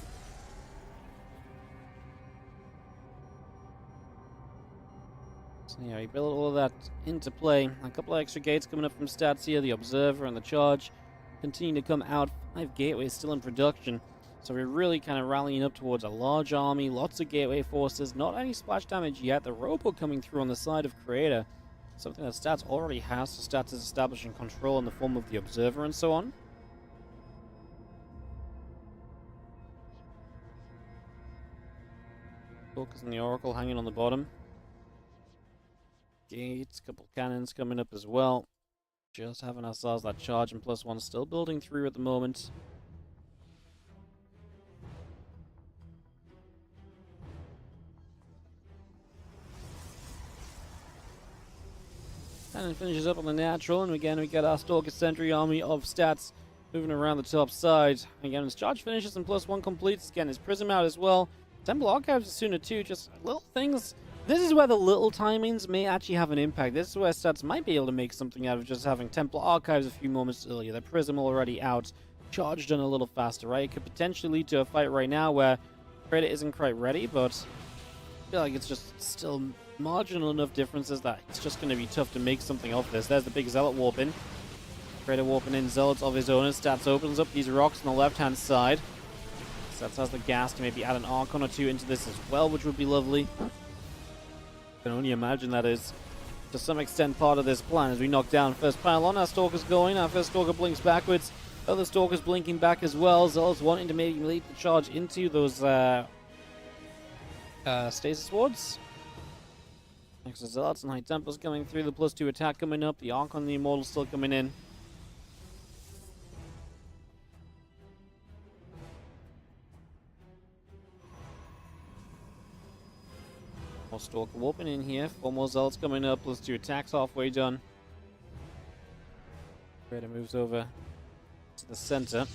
So yeah, we build all of that into play. A couple of extra gates coming up from stats here. The Observer and the Charge continue to come out. 5 gateways still in production. So we're really kind of rallying up towards a large army. Lots of gateway forces. Not any splash damage yet. The Robo coming through on the side of Creator. Something that Stats already has. So Stats is establishing control in the form of the Observer and so on. Focus on the Oracle hanging on the bottom. Gates, couple cannons coming up as well. Just having ourselves that charge and +1 still building through at the moment. Cannon finishes up on the natural, and again we get our Stalker Sentry army of stats moving around the top side. Again, his charge finishes and +1 completes. Again, his prism out as well. Temple Archives is sooner too, just little things. This is where the little timings may actually have an impact. This is where Stats might be able to make something out of just having Temple Archives a few moments earlier. The Prism already out, Charge done a little faster, right? It could potentially lead to a fight right now where Predator isn't quite ready, but I feel like it's just still marginal enough differences that it's just going to be tough to make something of this. There's the big Zealot warp in. Predator warping in Zealots of his own. Stats opens up these rocks on the left-hand side. Stats has the gas to maybe add an Archon or two into this as well, which would be lovely. I can only imagine that is, to some extent, part of this plan. As we knock down first pylon, our Stalker's going. Our first Stalker blinks backwards. Other Stalkers blinking back as well. Zealots wanting to maybe lead the charge into those stasis wards. Next to Zealots and High Templars coming through. The +2 attack coming up. The Archon and the Immortal still coming in. More Stalker warping in here. 4 more Zealots coming up. +2 attacks halfway done. Raider moves over to the center.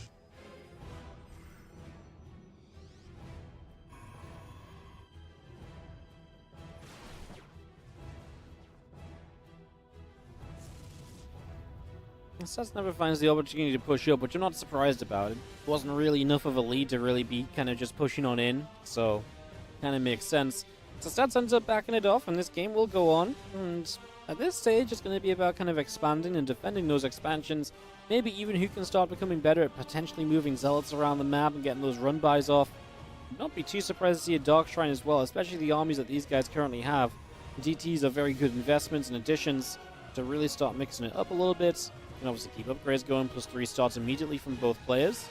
Stats never finds the opportunity to push up, which I'm not surprised about. It wasn't really enough of a lead to really be kind of just pushing on in, so kind of makes sense. So Stats ends up backing it off, and this game will go on. And at this stage, it's going to be about kind of expanding and defending those expansions. Maybe even who can start becoming better at potentially moving Zealots around the map and getting those run-bys off. I'd not be too surprised to see a Dark Shrine as well, especially the armies that these guys currently have. DTs are very good investments and additions to really start mixing it up a little bit. You can obviously keep upgrades going. +3 starts immediately from both players.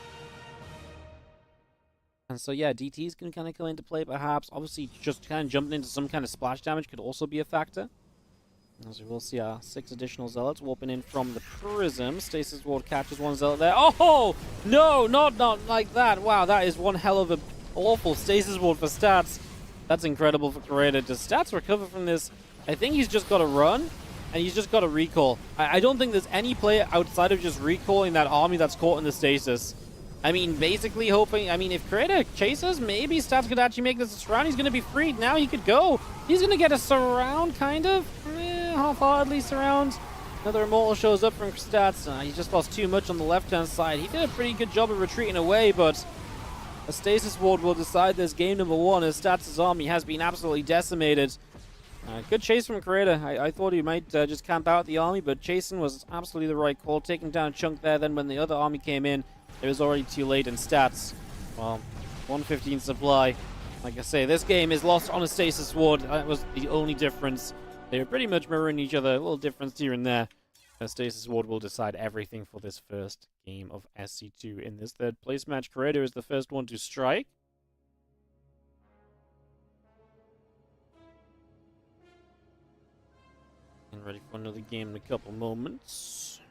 And so yeah, DTs can kind of come into play perhaps. Obviously just kind of jumping into some kind of splash damage could also be a factor. As we will see our 6 additional Zealots warping in from the Prism. Stasis Ward catches one Zealot there. Oh! No! Not like that. Wow, that is one hell of a awful Stasis Ward for Stats. That's incredible for Creator. Does Stats recover from this? I think he's just got to run. And he's just got to recall. I don't think there's any player outside of just recalling that army that's caught in the stasis. I mean, basically hoping... I mean, if Creator chases, maybe Stats could actually make this a surround. He's going to be freed. Now he could go. He's going to get a surround, kind of. Half-heartedly surround. Another Immortal shows up from Stats. He just lost too much on the left-hand side. He did a pretty good job of retreating away, but a Stasis Ward will decide this game number 1 as Stats' army has been absolutely decimated. Good chase from Creator. I thought he might just camp out the army, but chasing was absolutely the right call. Taking down a chunk there, then when the other army came in, it was already too late in stats. Well, 115 supply. Like I say, this game is lost on a stasis ward. That was the only difference. They were pretty much mirroring each other. A little difference here and there. A stasis ward will decide everything for this first game of SC2 in this third place match. Creator is the first one to strike. And ready for another game in a couple moments.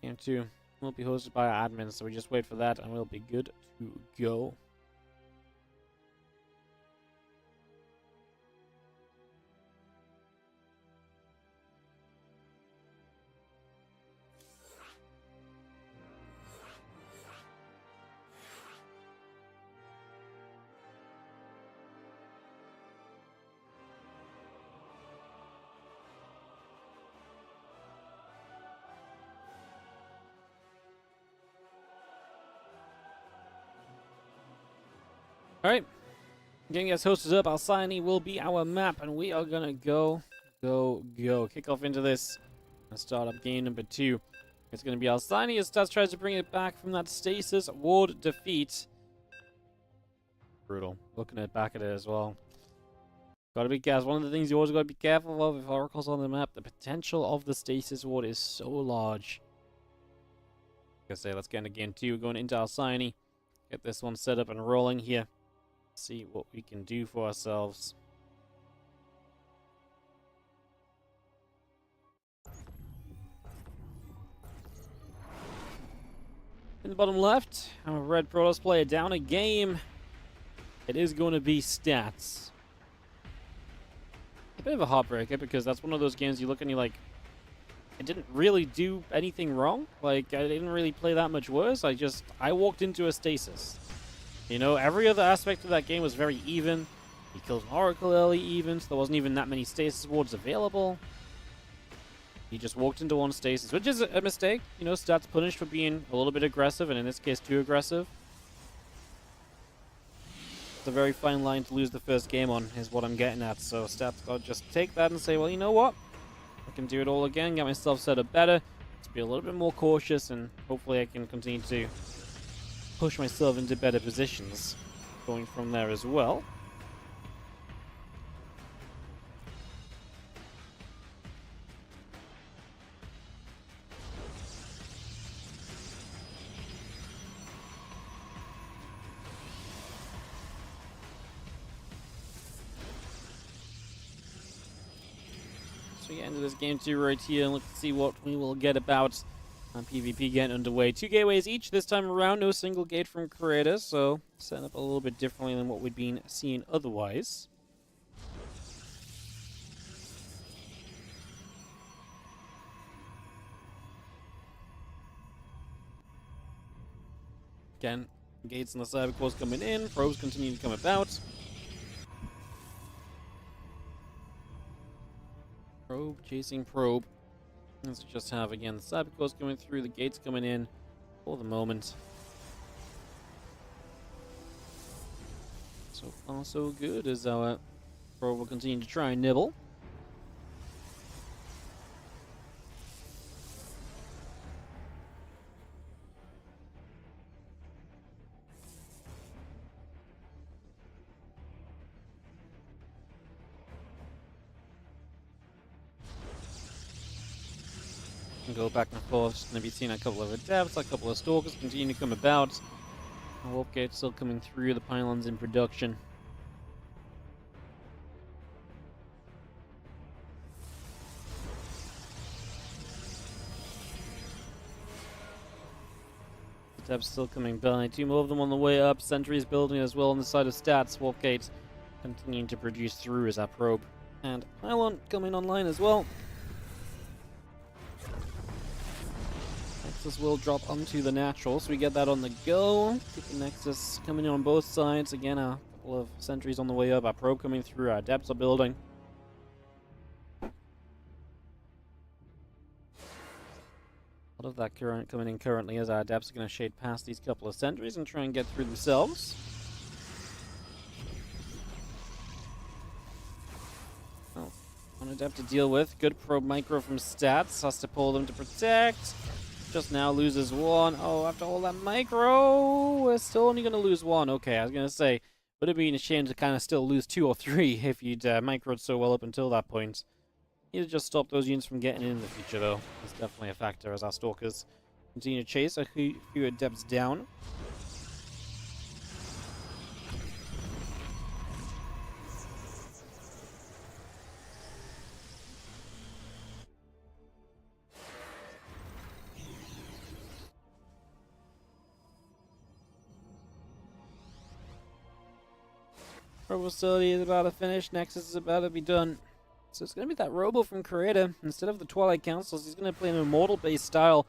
Game 2 will be hosted by our admins, so we just wait for that and we'll be good to go. Alright, getting us hosted up, Alcyone will be our map, and we are gonna go. Kick off into this and start up game number 2. It's gonna be Alcyone as Stats tries to bring it back from that stasis ward defeat. Brutal. Looking back at it as well. Gotta be careful. One of the things you always gotta be careful of if Oracle's on the map, the potential of the stasis ward is so large. Like I say, let's get into game 2. We're going into Alcyone. Get this one set up and rolling here. See what we can do for ourselves. In the bottom left, I'm a red Protoss player down a game. It is going to be Stats. A bit of a heartbreaker because that's one of those games you look and you're like, I didn't really do anything wrong. Like, I didn't really play that much worse. I walked into a stasis. You know, every other aspect of that game was very even. He killed an Oracle early even, so there wasn't even that many stasis wards available. He just walked into one stasis, which is a mistake. You know, Stats punished for being a little bit aggressive, and in this case, too aggressive. It's a very fine line to lose the first game on, is what I'm getting at. So Stats got to just take that and say, well, you know what? I can do it all again, get myself set up better. Let's be a little bit more cautious, and hopefully I can continue to push myself into better positions going from there as well. So we get into this game 2 right here, and let's see what we will get about PvP getting underway. 2 gateways each this time around, no single gate from Creator, so set up a little bit differently than what we'd been seeing otherwise. Again, gates and the cybercores coming in, probes continue to come about. Probe chasing probe. Let's just have, again, the cybercores coming through, the gates coming in for the moment. So far, so good, as our probe will continue to try and nibble. Go back and forth. Going to be seeing a couple of adepts, a couple of stalkers continue to come about. The warp gate still coming through, the pylons in production. Adepts still coming by. 2 more of them on the way up. Sentries building as well on the side of Stats. Warp gate continuing to produce through as our probe. And pylon coming online as well. Nexus will drop onto the natural, so we get that on the go. Keep the Nexus coming in on both sides. Again, a couple of sentries on the way up. Our probe coming through. Our adepts are building. A lot of that current coming in currently as our adepts are going to shade past these couple of sentries and try and get through themselves. Oh, one adept to deal with. Good probe micro from stats. Has to pull them to protect. Just now loses one. Oh, after all that micro, we're still only going to lose one. Okay, I was going to say, would have been a shame to kind of still lose 2 or 3 if you'd microed so well up until that point. Need to just stop those units from getting in the future, though. That's definitely a factor as our stalkers continue to chase a few adepts down. Robo facility is about to finish. Nexus is about to be done. So it's going to be that Robo from Creator. Instead of the Twilight Councils, he's going to play an Immortal-based style.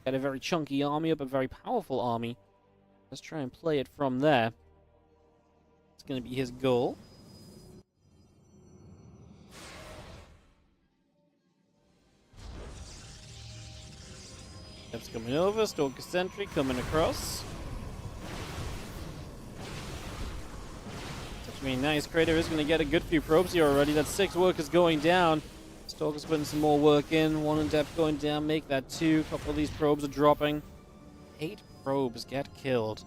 Got a very chunky army, but a very powerful army. Let's try and play it from there. It's going to be his goal. That's coming over. Stalker Sentry coming across. I mean, nice. Creator is going to get a good few probes here already. That's 6 workers going down. Stalker's putting some more work in. 1 in depth going down. Make that 2. A couple of these probes are dropping. 8 probes get killed.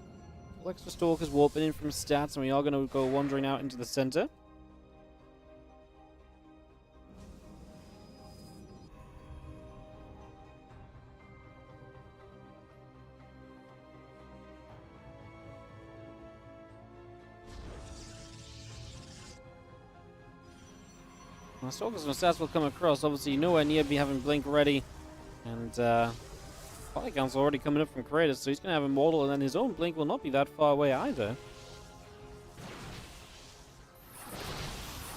Extra Stalkers warping in from stats, and we are going to go wandering out into the center. Well, Stalkers and stats will come across. Obviously, nowhere near be having Blink ready. And Polygon's already coming up from Creator, so he's going to have Immortal, and then his own Blink will not be that far away either.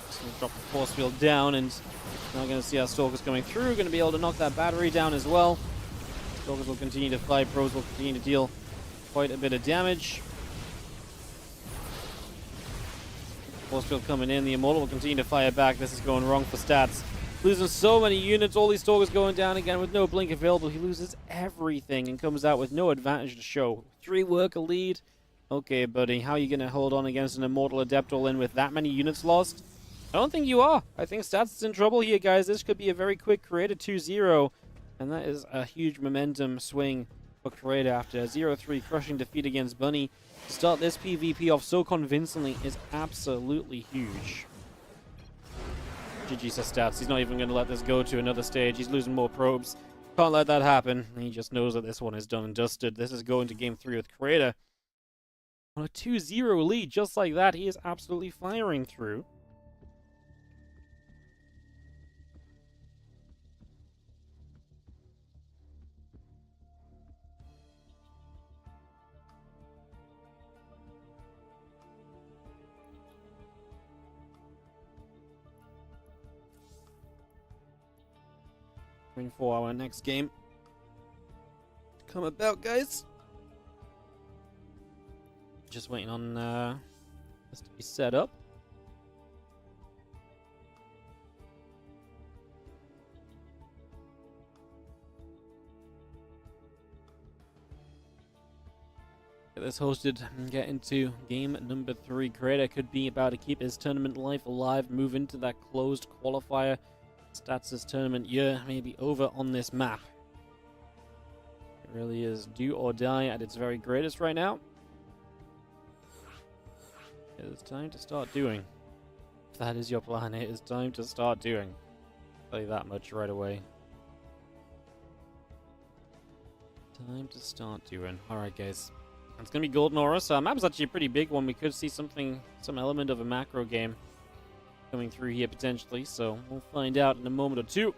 Just going to drop the force field down, and now we're going to see our Stalkers coming through. Going to be able to knock that battery down as well. Stalkers will continue to fight. Probes will continue to deal quite a bit of damage. Force field coming in. The Immortal will continue to fire back. This is going wrong for stats. Losing so many units. All these Stalkers going down again with no Blink available. He loses everything and comes out with no advantage to show. 3 worker lead. Okay, buddy. How are you going to hold on against an Immortal Adept all in with that many units lost? I don't think you are. I think stats is in trouble here, guys. This could be a very quick Creator 2-0. And that is a huge momentum swing for Creator after a 0-3 crushing defeat against Bunny. To start this PvP off so convincingly is absolutely huge. GG says stats. He's not even going to let this go to another stage. He's losing more probes. Can't let that happen. He just knows that this one is done and dusted. This is going to game 3 with Creator. On a 2-0 lead, just like that, he is absolutely firing through. For our next game to come about, guys. Just waiting on this to be set up. Get this hosted and get into game number 3. Creator could be about to keep his tournament life alive, move into that closed qualifier. Stats' tournament year may be over on this map. It really is do or die at its very greatest right now. It is time to start doing. If that is your plan, it is time to start doing. I'll tell you that much right away. Time to start doing. Alright, guys. It's going to be Golden Aura, so our map's actually a pretty big one. We could see some element of a macro game coming through here potentially, so we'll find out in a moment or two.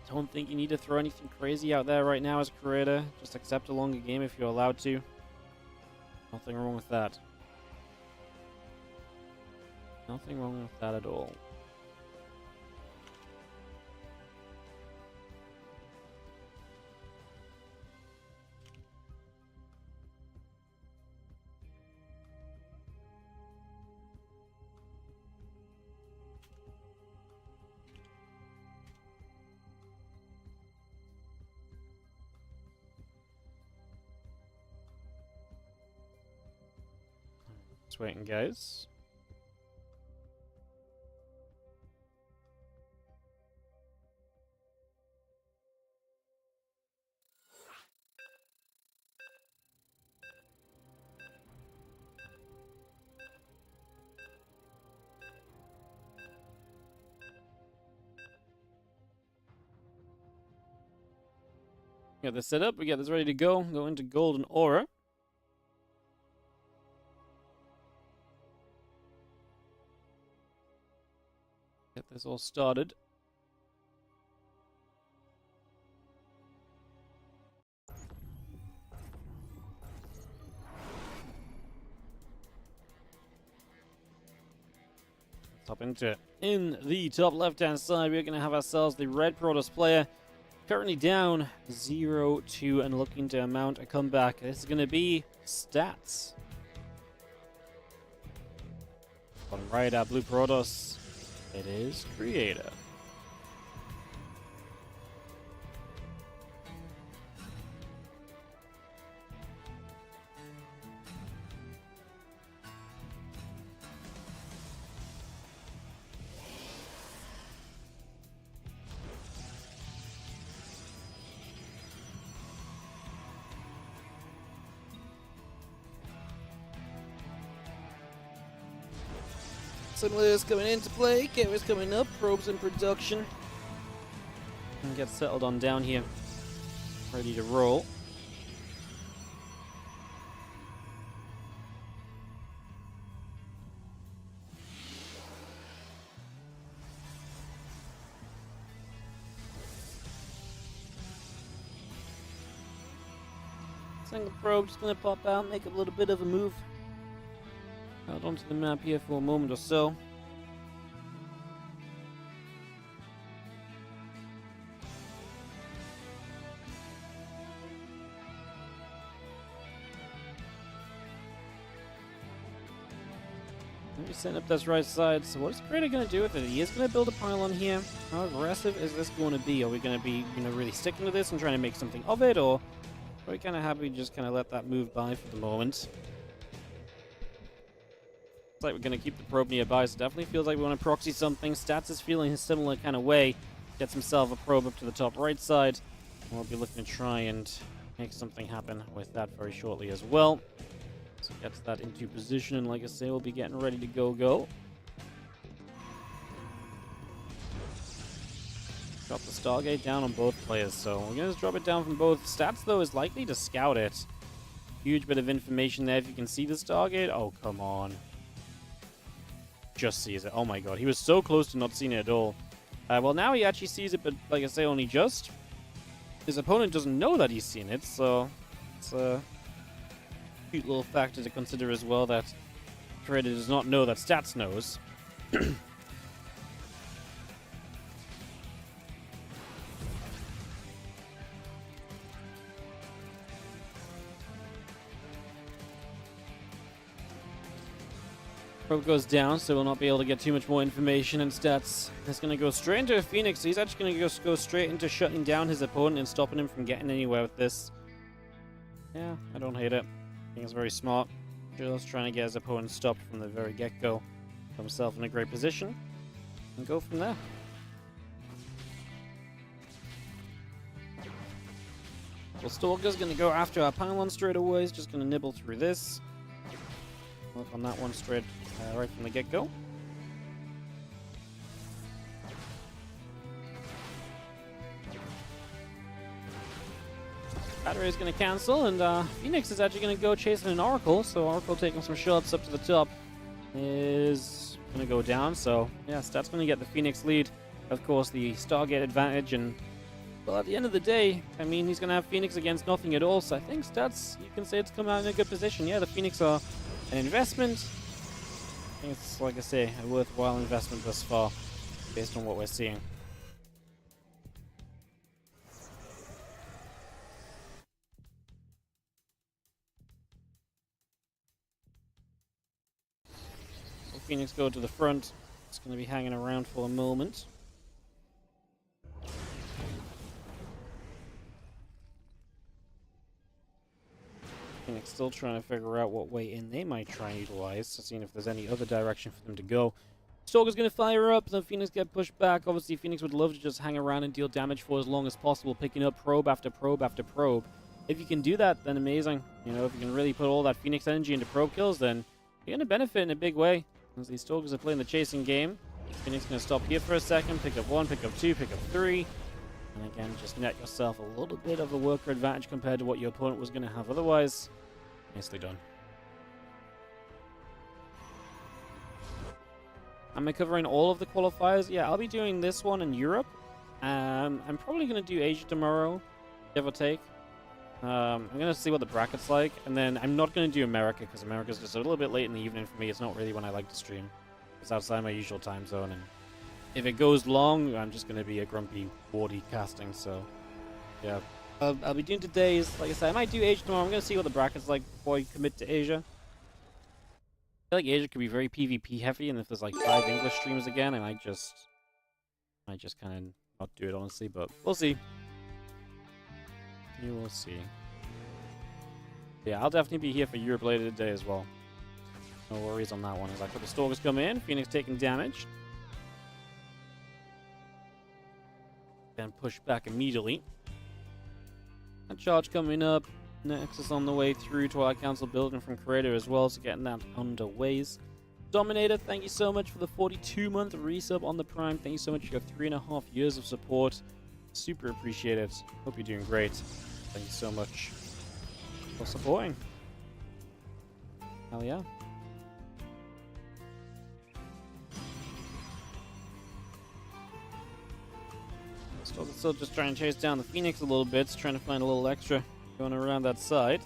I don't think you need to throw anything crazy out there right now as a creator. Just accept a longer game if you're allowed to. Nothing wrong with that. Nothing wrong with that at all. Just waiting, guys. Get this set up, we get this ready to go. Go into Golden Aura. Get this all started. Let's hop into it. In the top left-hand side, we're going to have ourselves the red Protoss player. Currently down 0-2 and looking to mount a comeback. This is going to be stats. On right, our blue Protoss, it is Creator. Simulator's coming into play, camera's coming up, probes in production. And get settled on down here. Ready to roll. Single probe just gonna pop out, make a little bit of a move out onto the map here for a moment or so. Maybe setting up this right side. So what's Creator going to do with it? He is going to build a pylon here. How aggressive is this going to be? Are we going to be, really sticking to this and trying to make something of it, or are we kind of happy to just kind of let that move by for the moment? Looks like we're going to keep the probe nearby, so definitely feels like we want to proxy something. Stats is feeling a similar kind of way. Gets himself a probe up to the top right side. We'll be looking to try and make something happen with that very shortly as well. So gets that into position, and like I say, we'll be getting ready to go. Drop the Stargate down on both players, so we're going to drop it down from both. Stats, though, is likely to scout it. Huge bit of information there. If you can see the Stargate, oh, come on. Just sees it. Oh my god, he was so close to not seeing it at all. Well, now he actually sees it, but like I say, only just. His opponent doesn't know that he's seen it, so it's a cute little factor to consider as well, that Creator does not know that Stats knows. Probe goes down, so we'll not be able to get too much more information, and Stats is going to go straight into a Phoenix. He's actually going to go straight into shutting down his opponent and stopping him from getting anywhere with this. Yeah, I don't hate it. I think it's very smart. Just trying to get his opponent stopped from the very get-go. Put himself in a great position, and go from there. Well, Stalker's going to go after our pylon straight away. He's just going to nibble through this. Work on that one straight right from the get-go. Battery is going to cancel, and Phoenix is actually going to go chasing an Oracle. So Oracle taking some shots up to the top is going to go down. So yeah, Stat's going to get the Phoenix lead. Of course, the Stargate advantage, and well, at the end of the day, I mean, he's going to have Phoenix against nothing at all. So I think Stats, you can say it's come out in a good position. Yeah, the Phoenix are an investment. I think it's, like I say, a worthwhile investment thus far, based on what we're seeing. So Phoenix go to the front. It's going to be hanging around for a moment. Phoenix still trying to figure out what way in they might try and utilize, seeing if there's any other direction for them to go. Stalker's going to fire up, so Phoenix get pushed back. Obviously, Phoenix would love to just hang around and deal damage for as long as possible, picking up probe after probe after probe. If you can do that, then amazing. You know, if you can really put all that Phoenix energy into probe kills, then you're going to benefit in a big way. As these Stalkers are playing the chasing game, Phoenix going to stop here for a second, pick up 1, pick up 2, pick up 3. And again, just net yourself a little bit of a worker advantage compared to what your opponent was going to have otherwise. Nicely done. Am I covering all of the qualifiers? Yeah, I'll be doing this one in Europe. I'm probably going to do Asia tomorrow, give or take. I'm going to see what the bracket's like. And then I'm not going to do America, because America's just a little bit late in the evening for me. It's not really when I like to stream. It's outside my usual time zone, and if it goes long, I'm just going to be a grumpy, warty casting, so yeah. I'll be doing today's, like I said, I might do Asia tomorrow. I'm going to see what the bracket's like before I commit to Asia. I feel like Asia could be very PvP heavy, and if there's like 5 English streams again, I might just kind of not do it, honestly, but we'll see. You will see. Yeah, I'll definitely be here for Europe later today as well. No worries on that one. As I put the Stalkers come in, Phoenix taking damage. Then push back immediately. A charge coming up. Nexus on the way through. Twilight Council building from Creator as well, so getting that underways. Dominator, thank you so much for the 42-month resub on the Prime. Thank you so much for your 3.5 years of support. Super appreciate it. Hope you're doing great. Thank you so much for supporting. Hell yeah. Still just trying to chase down the Phoenix a little bit, trying to find a little extra going around that side.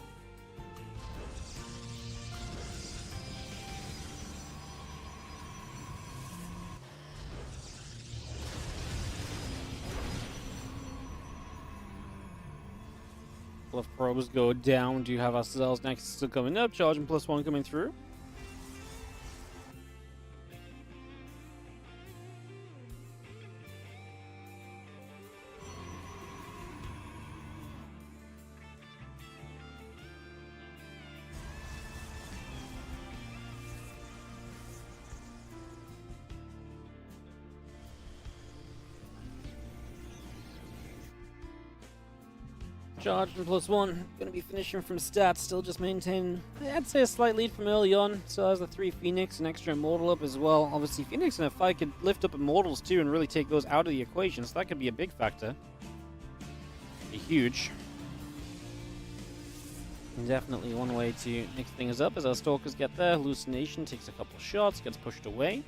Couple of probes go down. Do you have ourselves next still coming up? Charging +1 coming through. Charged and +1. Going to be finishing from stats. Still just maintaining, I'd say, a slight lead from early on. Still has the 3 Phoenix, an extra Immortal up as well. Obviously, Phoenix in a fight could lift up Immortals too and really take those out of the equation. So that could be a big factor. Be huge. And definitely one way to mix things up as our Stalkers get there. Hallucination takes a couple shots, gets pushed away.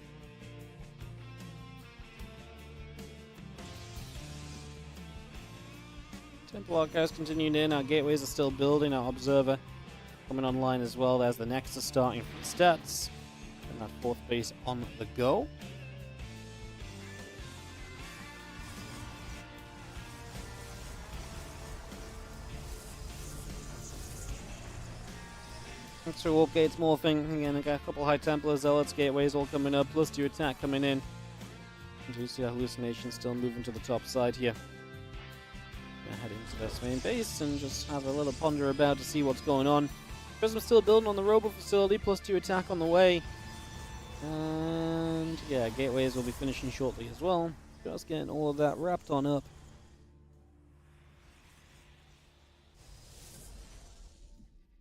Temple Archives continuing in, our gateways are still building, our Observer coming online as well. There's the Nexus starting from stats, and that 4th base on the go. Extra warp gates morphing, again I got a couple High Templar Zealots, gateways all coming up, +2 attack coming in. And you see our Hallucination still moving to the top side here. Gonna head into this main base and just have a little ponder about to see what's going on. Prism's still building on the Robo facility, +2 attack on the way. And yeah, gateways will be finishing shortly as well. Just getting all of that wrapped on up.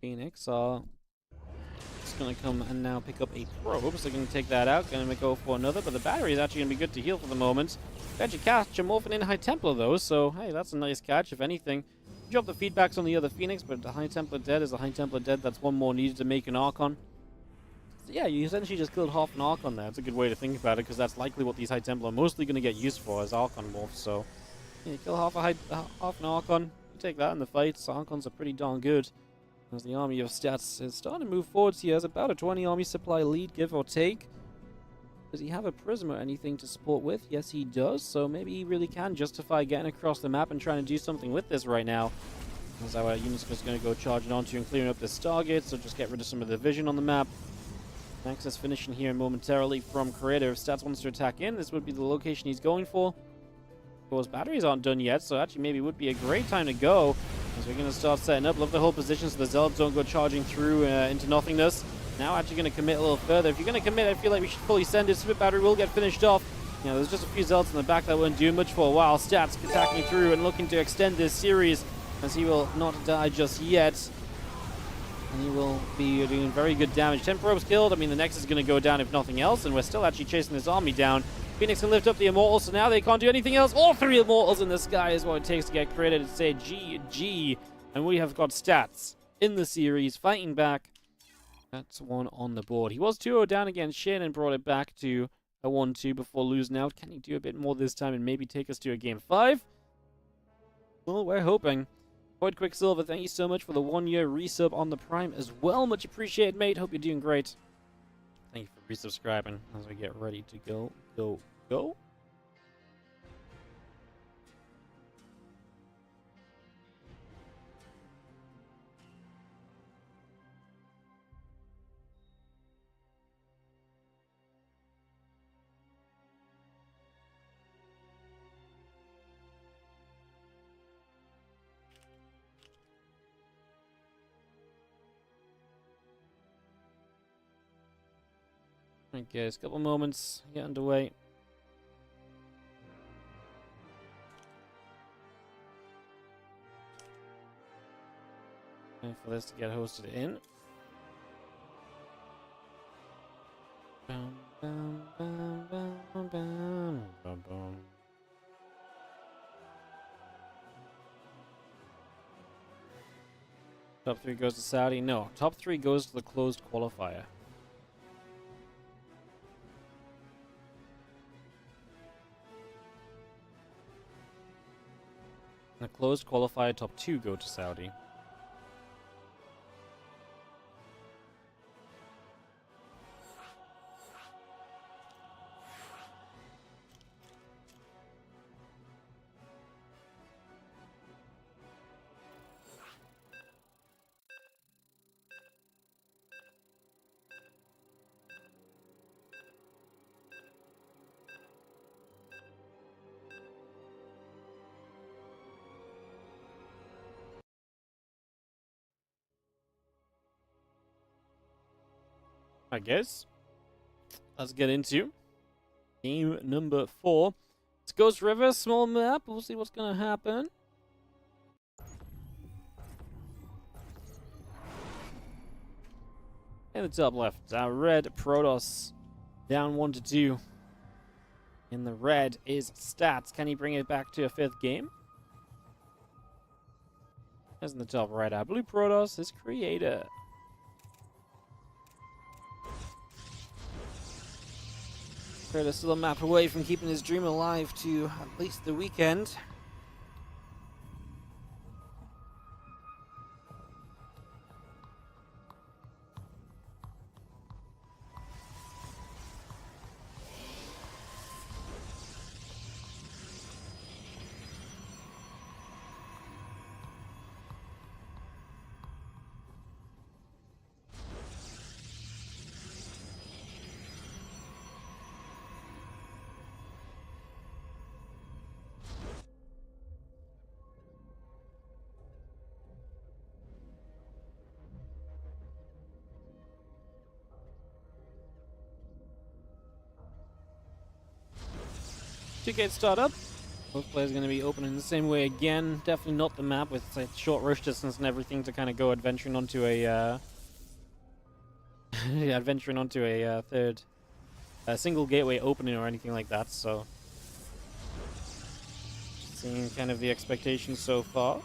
Phoenix are just gonna come and now pick up a probe, so they're gonna take that out, gonna go for another, but the battery is actually gonna be good to heal for the moment. Catch a catch, I'm morphing in High Templar though, so hey, that's a nice catch, if anything. Drop the feedbacks on the other Phoenix, but the High Templar dead is a High Templar dead. That's one more needed to make an Archon. So yeah, you essentially just killed half an Archon there. That's a good way to think about it, because that's likely what these High Templar are mostly going to get used for, as Archon morphs. So yeah, you kill half an Archon, you take that in the fight. Archons are pretty darn good. As the army of stats is starting to move forwards, he has about a 20 army supply lead, give or take. Does he have a Prism or anything to support with? Yes, he does. So maybe he really can justify getting across the map and trying to do something with this right now. As our units are just going to go charging onto and clearing up this Stargate, so just get rid of some of the vision on the map. Nexus finishing here momentarily from Creator. If Stats wants to attack in, this would be the location he's going for. Of course, batteries aren't done yet, so actually maybe it would be a great time to go. As we're going to start setting up. Love the whole position so the Zealots don't go charging through into nothingness. Now actually going to commit a little further. If you're going to commit, I feel like we should fully send it. Spit Battery will get finished off. You know, there's just a few Zealots in the back that weren't doing much for a while. Stats attacking through and looking to extend this series, as he will not die just yet. And he will be doing very good damage. 10 probes killed. I mean, the Nexus is going to go down if nothing else, and we're still actually chasing this army down. Phoenix can lift up the Immortals, so now they can't do anything else. All 3 Immortals in the sky is what it takes to get created and say GG. And we have got Stats in the series, fighting back. That's one on the board. He was 2-0 down against Shin and brought it back to a 1-2 before losing out. Can he do a bit more this time and maybe take us to a game 5? Well, we're hoping. Void Quicksilver, thank you so much for the 1-year resub on the Prime as well. Much appreciated, mate. Hope you're doing great. Thank you for resubscribing as we get ready to go. Okay, just a couple moments, get underway. And for this to get hosted in. Bum, bum, bum, bum, bum, bum, bum. Top 3 goes to Saudi. No, top 3 goes to the closed qualifier. The closed qualifier top 2 go to Saudi. I guess. Let's get into game number 4. It's Ghost River, small map. We'll see what's going to happen. In the top left, our red Protoss down 1-2. In the red is Stats. Can he bring it back to a 5th game? As in the top right, our blue Protoss is Creator. Creator's still a map away from keeping his dream alive to at least the weekend. Ticket startup. Both players are going to be opening the same way again. Definitely not the map with like, short rush distance and everything to kind of go adventuring onto a third single gateway opening or anything like that. So, seeing kind of the expectations so far.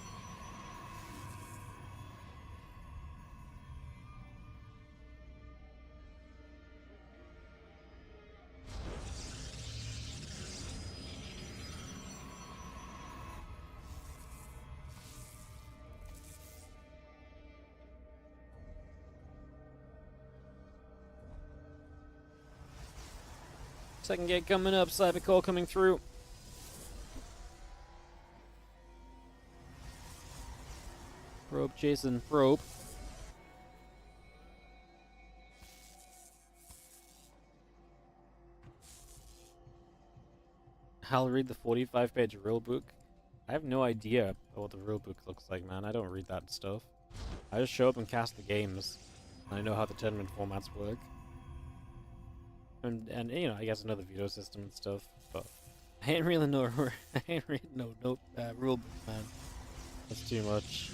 Second gate coming up, Cyber Core coming through. Probe chasing probe. I'll read the 45-page rule book. I have no idea what the rule book looks like, man. I don't read that stuff. I just show up and cast the games. And I know how the tournament formats work. And you know, I guess another veto system and stuff. But I ain't really no rule book, man. That's too much.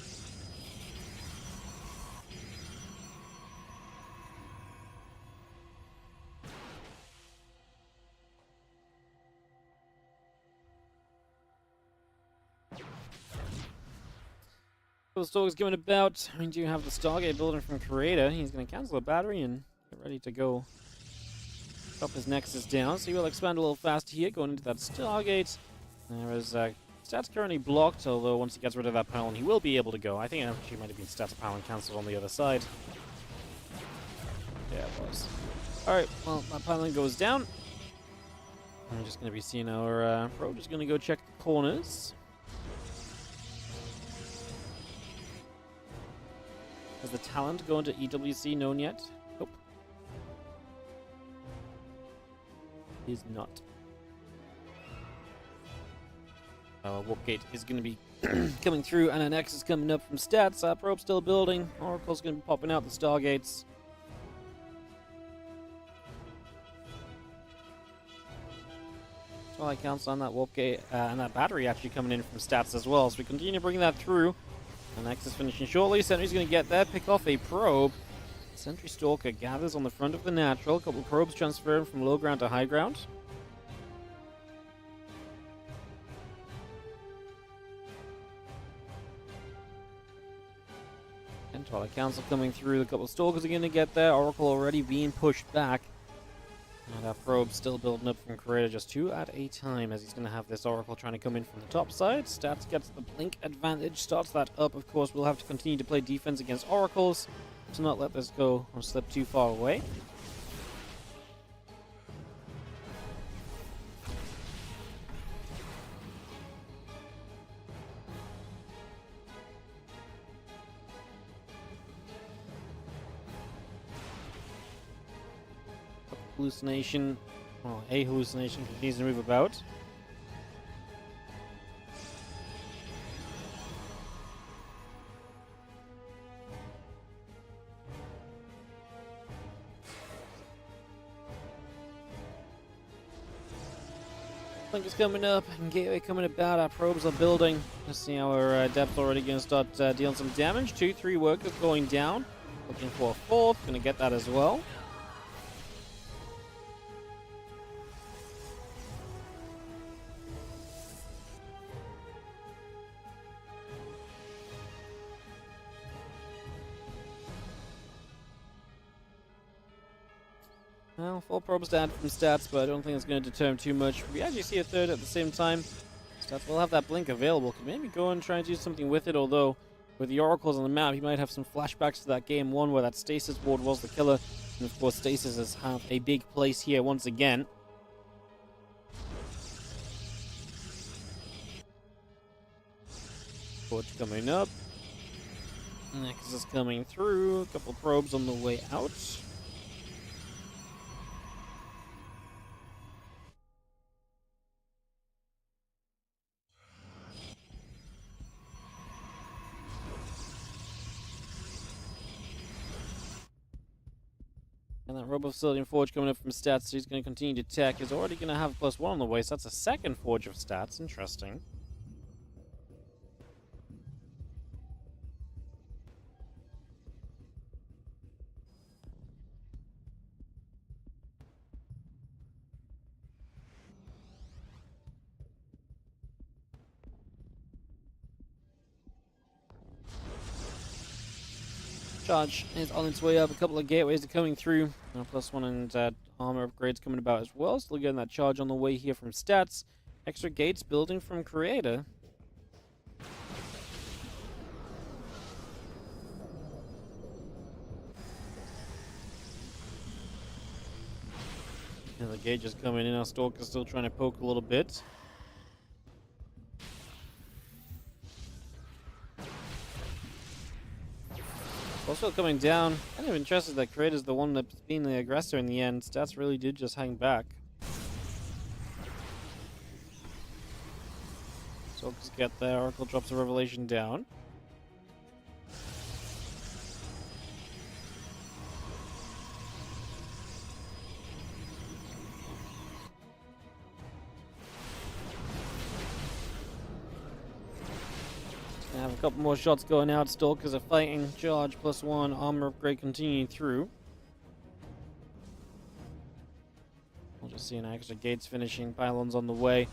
The Stork's going about. We do have the Stargate building from Creator. He's going to cancel a battery and get ready to go drop his Nexus down. So he will expand a little faster here, going into that Stargate. There is stats currently blocked, although once he gets rid of that panel, he will be able to go. I think it actually might have been stats panel cancelled on the other side. Yeah, it was. Alright, well, that paneling goes down. I'm just going to be seeing our probe. Just going to go check the corners. Has the talent going to EWC known yet? Nope. Is not. Warp Gate is going to be coming through, and an X is coming up from stats. Probe still building. Oracle's going to be popping out the Stargates. Twilight counts on that Warp Gate, and that battery actually coming in from stats as well. So we continue bringing that through. And X is finishing shortly. Sentry's going to get there, pick off a probe. Sentry Stalker gathers on the front of the natural. A couple of probes transferring from low ground to high ground. And Twilight Council coming through. A couple of Stalkers are going to get there. Oracle already being pushed back. And that probe still building up from Creator, just 2 at a time, as he's going to have this Oracle trying to come in from the top side. Stats gets the blink advantage, starts that up. Of course, we'll have to continue to play defense against Oracles to not let this go or slip too far away. Hallucination, well, a hallucination continues to move about. Blink is coming up, and Gateway coming about. Our probes are building. Let's see our depth already going to start dealing some damage. 2-3 workers going down. Looking for a fourth, going to get that as well. Well, 4 probes to add from stats, but I don't think it's going to deter him too much. We actually see a third at the same time. Stats will have that blink available. Could maybe go and try and do something with it, although with the oracles on the map, he might have some flashbacks to that game 1 where that stasis ward was the killer. And of course, stasis has have a big place here once again. Forge coming up. Nexus is coming through. A couple probes on the way out. And that Robo Facility and Forge coming up from stats, so he's going to continue to tech. He's already going to have +1 on the way, so that's a second Forge of stats. Interesting. Charge is on its way up. A couple of gateways are coming through. +1 and armor upgrades coming about as well. Still getting that charge on the way here from stats. Extra gates building from Creator. And the gate just coming in. Our Stalker's still trying to poke a little bit. Also coming down. Kind of interested that Creator's the one that's being the aggressor in the end. Stats really did just hang back. Stalkers get there. Oracle drops a Revelation down. Have a couple more shots going out. Stalkers are fighting. Charge +1. Armor upgrade continuing through. We'll just see an extra gates finishing. Pylons on the way.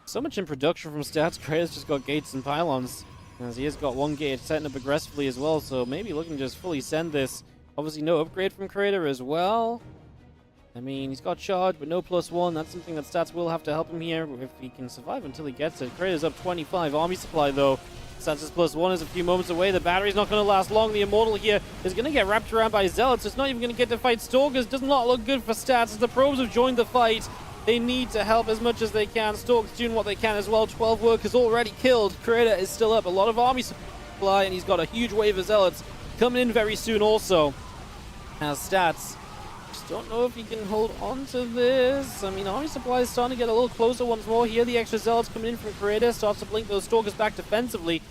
So much in production from stats. Kratos just got gates and pylons. As he has got one gate setting up aggressively as well. So maybe looking to just fully send this. Obviously no upgrade from Kratos as well. I mean, he's got charge, but no +1. That's something that stats will have to help him here if he can survive until he gets it. Kratos up 25. Army supply, though. Stats' +1 is a few moments away. The battery's not going to last long. The Immortal here is going to get wrapped around by Zealots. It's not even going to get to fight Stalkers. Does not look good for stats as the probes have joined the fight. They need to help as much as they can. Stalkers doing what they can as well. 12 workers already killed. Kratos is still up. A lot of army supply, and he's got a huge wave of Zealots coming in very soon also. As stats don't know if he can hold on to this. I mean, army supply is starting to get a little closer once more. Here, the extra Zealots coming in from Kratos. Starts to blink those Stalkers back defensively.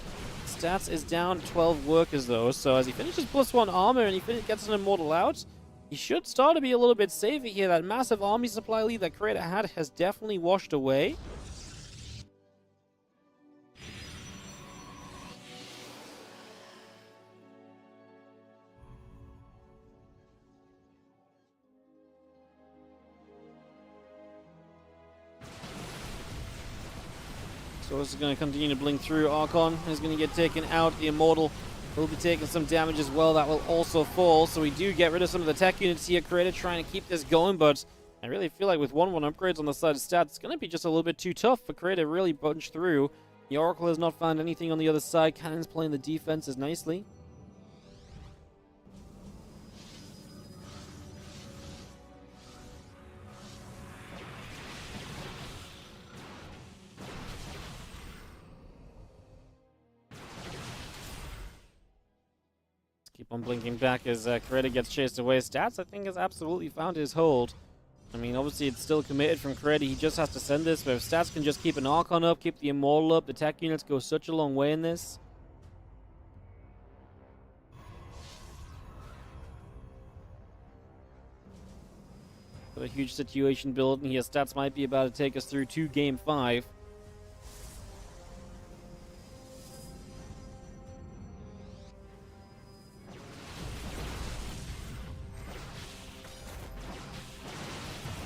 Stats is down 12 workers, though. So as he finishes +1 armor and he gets an Immortal out, he should start to be a little bit safer here. That massive army supply lead that Kratos had has definitely washed away. So this is going to continue to blink through. Archon is going to get taken out. The Immortal will be taking some damage as well. That will also fall. So we do get rid of some of the tech units here. Kratos trying to keep this going, but I really feel like with 1-1 upgrades on the side of stats, it's going to be just a little bit too tough for Kratos to really punch through. The Oracle has not found anything on the other side. Cannon's playing the defenses nicely. Keep on blinking back as Kratos gets chased away. Stats, I think, has absolutely found his hold. I mean, obviously, it's still committed from Kratos. He just has to send this. But if Stats can just keep an Archon up, keep the Immortal up, the tech units go such a long way in this. Got a huge situation building here. Stats might be about to take us through to Game 5.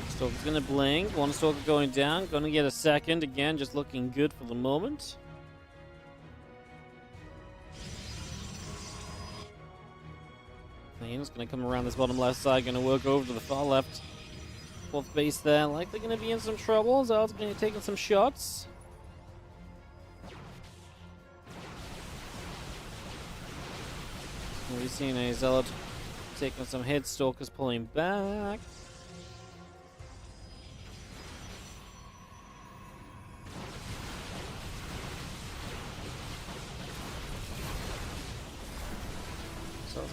Stalker's gonna blink. One Stalker going down. Gonna get a second. Again, just looking good for the moment. Lane's gonna come around this bottom left side. Gonna work over to the far left. Fourth base there. Likely gonna be in some trouble. Zealot's gonna be taking some shots. We've seen a Zealot taking some hits. Stalker's pulling back.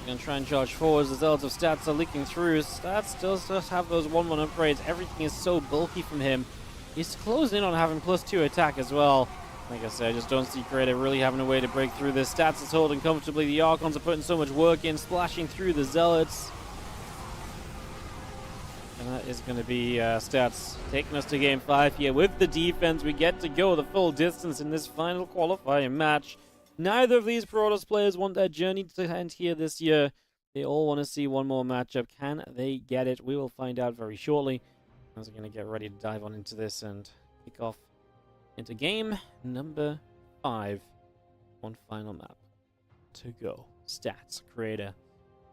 Gonna try and charge forwards. The Zealots of Stats are leaking through. Stats still does have those 1-1 upgrades. Everything is so bulky from him. He's closed in on having +2 attack as well. Like I said, I just don't see Kratos really having a way to break through this. Stats is holding comfortably. The Archons are putting so much work in, splashing through the Zealots. And that is going to be Stats taking us to Game 5 here. With the defense, we get to go the full distance in this final qualifying match. Neither of these Protoss players want their journey to end here this year. They all want to see one more matchup. Can they get it? We will find out very shortly. As we're going to get ready to dive on into this and kick off into game number 5. One final map to go. Stats Creator.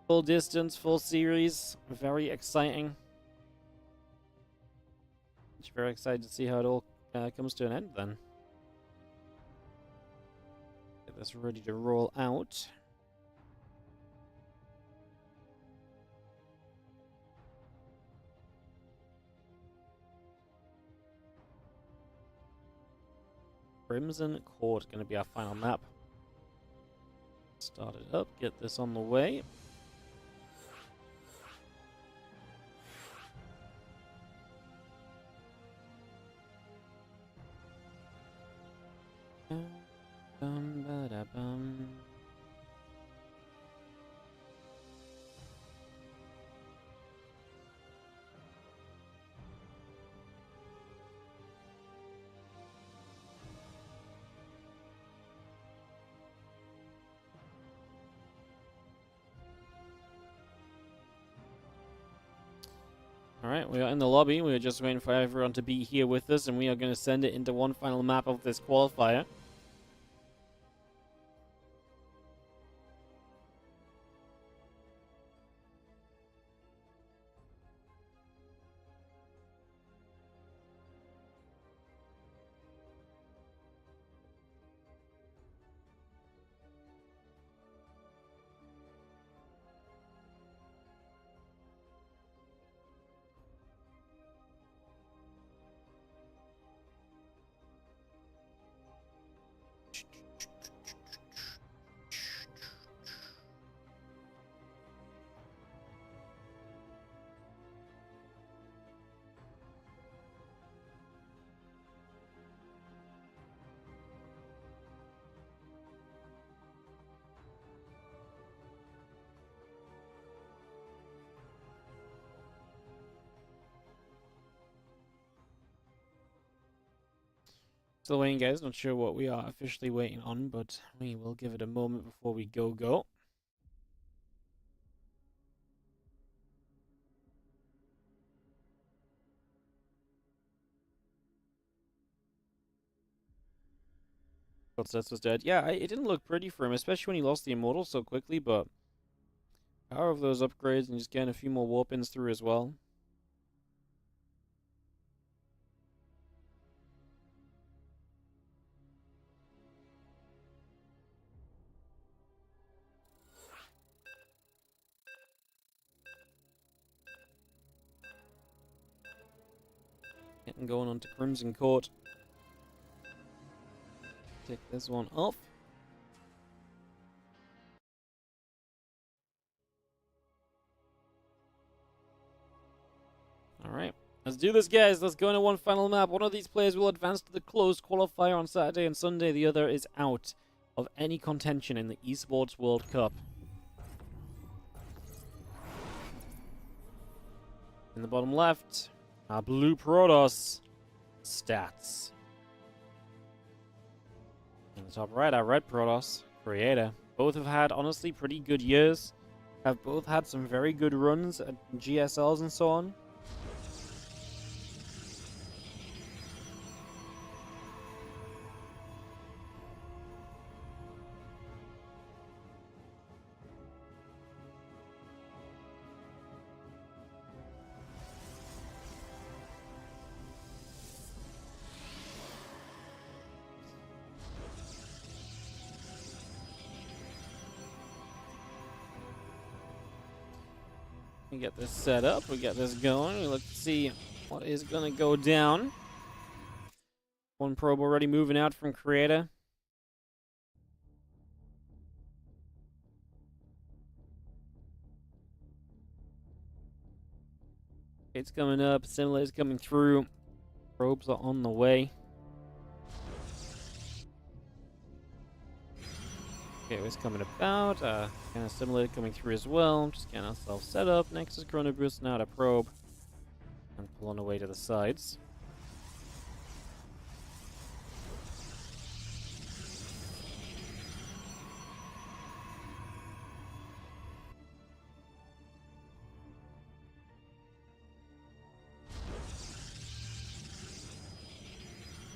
Full distance, full series. Very exciting. Very excited to see how it all comes to an end then. Get this ready to roll out. Crimson Court going to be our final map. Start it up, get this on the way. Bum, ba-da-bum. Alright, we are in the lobby. We are just waiting for everyone to be here with us, and we are going to send it into one final map of this qualifier. Still waiting, guys. Not sure what we are officially waiting on, but we will give it a moment before we go. Godsets was dead. Yeah, it didn't look pretty for him, especially when he lost the Immortal so quickly, but power of those upgrades and just getting a few more warp-ins through as well. Getting going on to Crimson Court. Take this one off. Alright, let's do this, guys. Let's go into one final map. One of these players will advance to the closed qualifier on Saturday and Sunday. The other is out of any contention in the Esports World Cup. In the bottom left, our blue Protoss stats. In the top right, our red Protoss creator. Both have had, honestly, pretty good years. Have both had some very good runs at GSLs and so on. We get this set up, we get this going, we look to see what is going to go down. One probe already moving out from creator. It's coming up, assimilators coming through, probes are on the way. Okay, it's coming about. Kind of assimilator coming through as well. Just getting ourselves set up. Next is Chrono Boost, now to probe. And pulling away to the sides.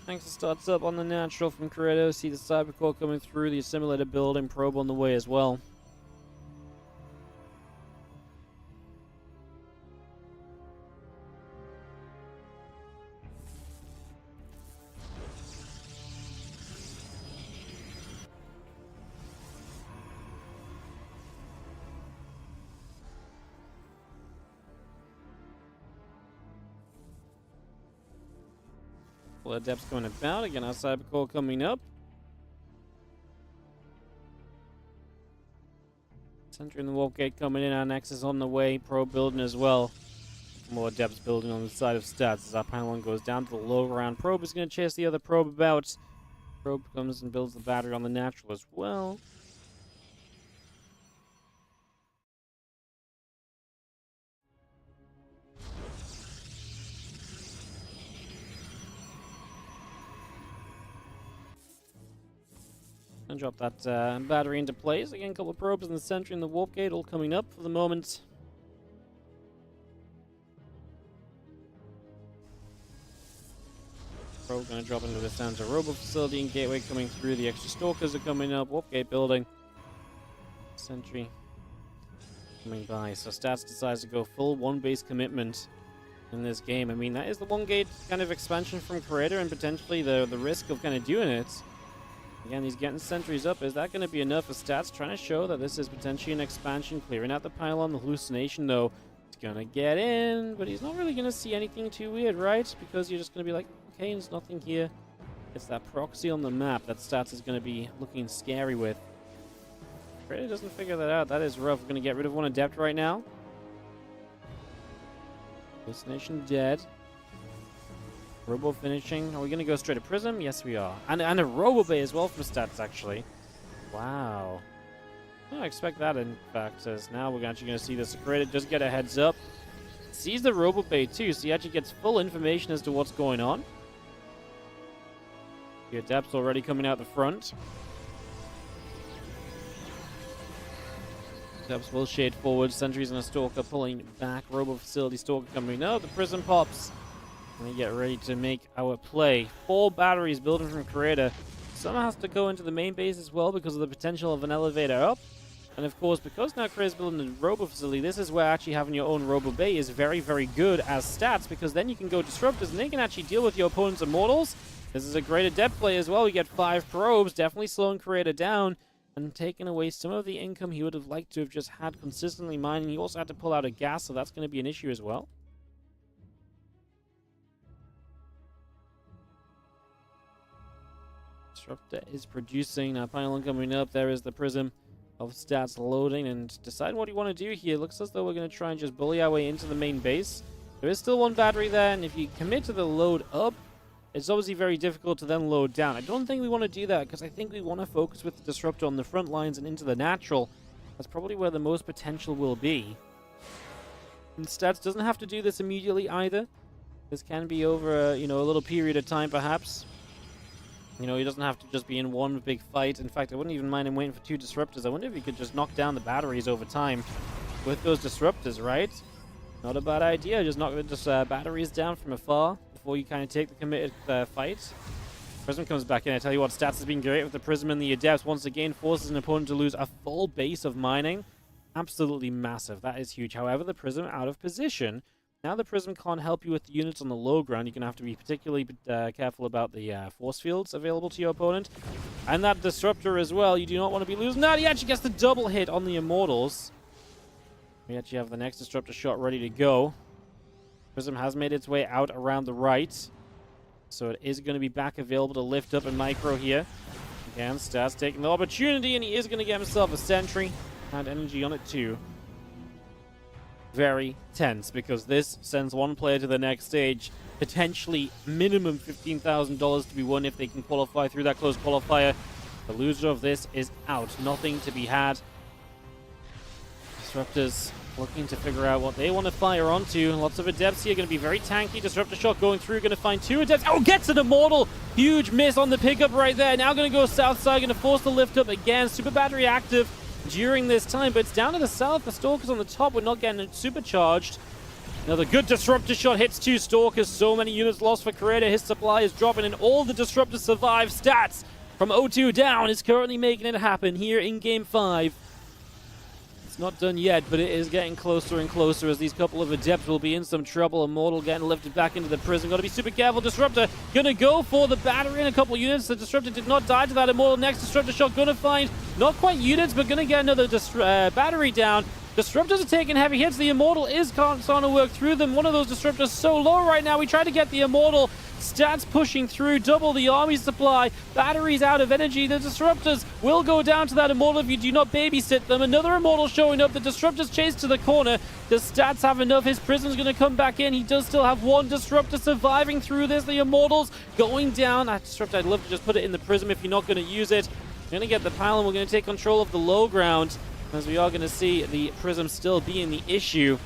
Nexus starts up on the natural from Credo. See the Cybercore coming through, the assimilator build and probe on the way as well. Adepts going about. Again, our Cybercore coming up. Centering the warp gate coming in. Our Nexus on the way. Probe building as well. More Adepts building on the side of stats as our panel one goes down to the low ground. Probe is going to chase the other probe about. Probe comes and builds the battery on the natural as well. And drop that battery into place. Again, a couple of probes in the center and the warp gate all coming up for the moment. Probe going to drop into the center robo facility and gateway coming through. The extra stalkers are coming up. Warp gate building. Sentry coming by. So Stats decides to go full one base commitment in this game. I mean, that is the one gate kind of expansion from Creator and potentially the risk of kind of doing it. Again, he's getting sentries up. Is that going to be enough for Stats? Trying to show that this is potentially an expansion. Clearing out the pylon. The hallucination, though, is going to get in. But he's not really going to see anything too weird, right? Because you're just going to be like, okay, there's nothing here. It's that proxy on the map that Stats is going to be looking scary with. Really doesn't figure that out. That is rough. We're going to get rid of one adept right now. Hallucination dead. Robo finishing. Are we going to go straight to Prism? Yes, we are. And a Robo Bay as well from Stats, actually. Wow. I don't expect that, in fact, as now we're actually going to see this. Creator does get a heads up. Sees the Robo Bay too, so he actually gets full information as to what's going on. The Adepts already coming out the front. Adepts will shade forward. Sentries and a Stalker pulling back. Robo Facility Stalker coming out. The Prism pops. We get ready to make our play. 4 batteries building from Creator. Some has to go into the main base as well because of the potential of an elevator up. And of course, because now Creator's building a Robo Facility, this is where actually having your own Robo Bay is very, very good as Stats, because then you can go Disruptors and they can actually deal with your opponent's Immortals. This is a great Adept play as well. We get 5 probes, definitely slowing Creator down and taking away some of the income he would have liked to have just had consistently mining. He also had to pull out a gas, so that's going to be an issue as well. Disruptor is producing. Now, pylon coming up. There is the Prism of Stats loading and decide what you want to do here. Looks as though we're going to try and just bully our way into the main base. There is still one battery there, and if you commit to the load up, it's obviously very difficult to then load down. I don't think we want to do that because I think we want to focus with the Disruptor on the front lines and into the natural. That's probably where the most potential will be. And Stats doesn't have to do this immediately either. This can be over, a little period of time perhaps. He doesn't have to just be in one big fight. In fact, I wouldn't even mind him waiting for 2 Disruptors. I wonder if he could just knock down the batteries over time with those Disruptors, right? Not a bad idea. Just knock the batteries down from afar before you kind of take the committed fight. Prism comes back in. I tell you what, Stats has been great with the Prism and the Adepts. Once again, forces an opponent to lose a full base of mining. Absolutely massive. That is huge. However, the Prism out of position. Now the Prism can't help you with the units on the low ground. You're going to have to be particularly careful about the force fields available to your opponent. And that Disruptor as well. You do not want to be losing that. He actually gets the double hit on the Immortals. We actually have the next Disruptor shot ready to go. Prism has made its way out around the right. So it is going to be back available to lift up a micro here. Again, Stats taking the opportunity, and he is going to get himself a sentry. And energy on it too. Very tense, because this sends one player to the next stage. Potentially minimum $15,000 to be won if they can qualify through that close qualifier. The loser of this is out. Nothing to be had. Disruptors looking to figure out what they want to fire onto. Lots of Adepts here, going to be very tanky. Disruptor shot going through, going to find 2 Adepts. Oh, gets an Immortal! Huge miss on the pickup right there. Now going to go south side, going to force the lift up again. Super battery active during this time, but it's down to the south. The Stalkers on the top, we're not getting it supercharged. Another good Disruptor shot hits 2 Stalkers. So many units lost for Creator. His supply is dropping, and all the Disruptors survive. Stats from O2 down is currently making it happen here in Game 5. It's not done yet, but it is getting closer and closer as these couple of Adepts will be in some trouble. Immortal getting lifted back into the Prism. Got to be super careful. Disruptor gonna go for the battery in a couple units. The Disruptor did not die to that Immortal. Next Disruptor shot gonna find not quite units, but gonna get another battery down. Disruptors are taking heavy hits. The Immortal is starting to work through them. One of those Disruptors so low right now. We try to get the Immortal. Stats pushing through, double the army supply. Batteries out of energy. The Disruptors will go down to that Immortal if you do not babysit them. Another Immortal showing up. The Disruptors chase to the corner. Does Stats have enough? His Prism's going to come back in. He does still have one Disruptor surviving through this. The Immortals going down. That Disruptor, I'd love to just put it in the Prism if you're not going to use it. We're going to get the pylon. We're going to take control of the low ground, as we are going to see the Prism still being the issue.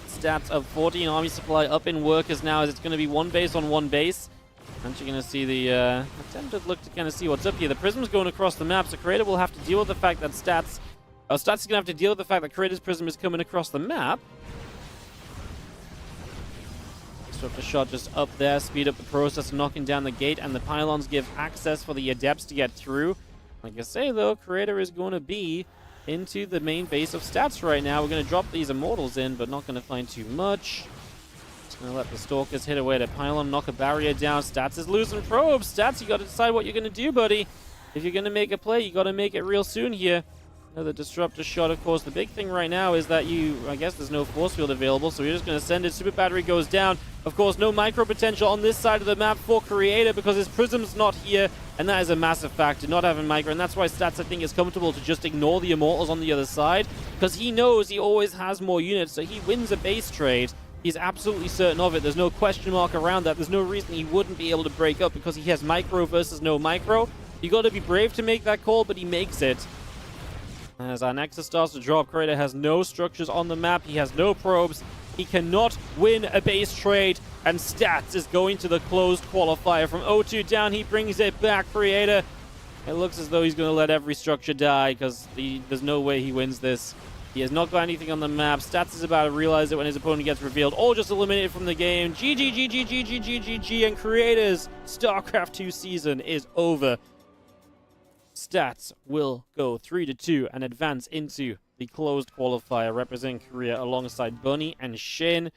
Stats of 14 army supply up in workers now, as it's going to be one base on one base. And you're going to see the attempted look to kind of see what's up here. The Prism's going across the map, so Creator will have to deal with the fact that Stats is going to have to deal with the fact that Creator's Prism is coming across the map. Disruptor shot just up there, speed up the process of knocking down the gate, and the pylons give access for the Adepts to get through. Like I say, though, Creator is going to be into the main base of Stats right now. We're going to drop these Immortals in, but not going to find too much. Just going to let the Stalkers hit away at a pylon, knock a barrier down. Stats is losing probes. Stats, you got to decide what you're going to do, buddy. If you're going to make a play, you got to make it real soon here. Another Disruptor shot, of course. The big thing right now is that I guess there's no force field available, so you're just going to send it. Super Battery goes down. Of course, no micro potential on this side of the map for Creator because his Prism's not here, and that is a massive factor, not having micro, and that's why Stats, I think, is comfortable to just ignore the Immortals on the other side, because he knows he always has more units, so he wins a base trade. He's absolutely certain of it. There's no question mark around that. There's no reason he wouldn't be able to break up because he has micro versus no micro. You got to be brave to make that call, but he makes it. As our Nexus starts to drop, Creator has no structures on the map. He has no probes. He cannot win a base trade, and Stats is going to the closed qualifier. From 0-2 down, he brings it back. Creator, it looks as though he's going to let every structure die because there's no way he wins this. He has not got anything on the map. Stats is about to realize it when his opponent gets revealed or just eliminated from the game. GG, and Creator's StarCraft 2 season is over. Stats will go 3-2 and advance into the closed qualifier, representing Korea alongside Bunny and Shin.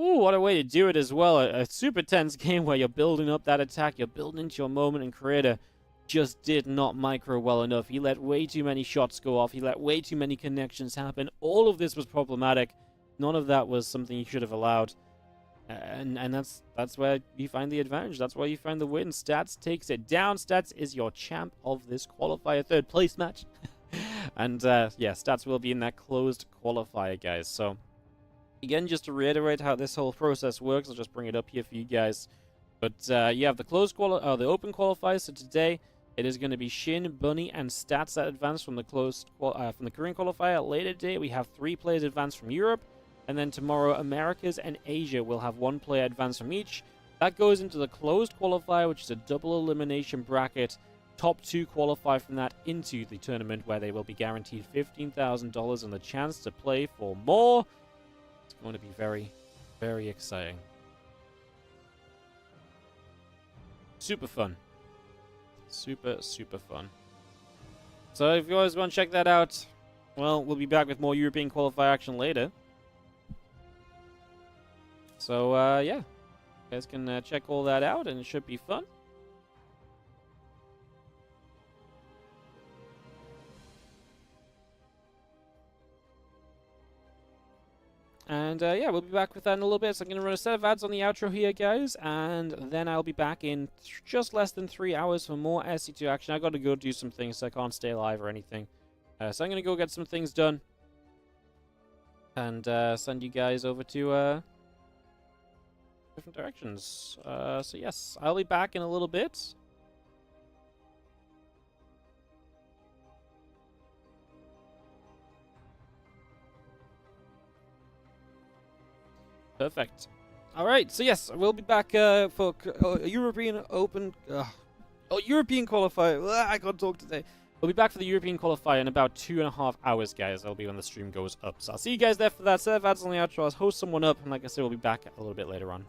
Ooh, what a way to do it as well. A super tense game where you're building up that attack, you're building into your moment, and Creator just did not micro well enough. He let way too many shots go off. He let way too many connections happen. All of this was problematic. None of that was something he should have allowed. And that's where you find the advantage. That's where you find the win. Stats takes it down. Stats is your champ of this qualifier third place match. And yeah, Stats will be in that closed qualifier, guys. So again, just to reiterate how this whole process works, I'll just bring it up here for you guys. But you have the the open qualifiers. So today it is going to be Shin, Bunny, and Stats that advance from the from the Korean qualifier. Later today we have 3 players advance from Europe. And then tomorrow, Americas and Asia will have 1 player advance from each. That goes into the closed qualifier, which is a double elimination bracket. Top 2 qualify from that into the tournament, where they will be guaranteed $15,000 and the chance to play for more. It's going to be very, very exciting. Super fun. Super, super fun. So if you guys want to check that out, well, we'll be back with more European qualifier action later. So, yeah, you guys can check all that out, and it should be fun. And, yeah, we'll be back with that in a little bit. So I'm going to run a set of ads on the outro here, guys, and then I'll be back in just less than 3 hours for more SC2 action. I got to go do some things, so I can't stay alive or anything. So I'm going to go get some things done and send you guys over to... different directions. So yes, I'll be back in a little bit. Perfect. All right. So yes, we'll be back for European Open. European qualifier. I can't talk today. We'll be back for the European qualifier in about 2.5 hours, guys. That'll be when the stream goes up. So I'll see you guys there for that. Set of ads on the outro. I'll host someone up, and like I said, we'll be back a little bit later on.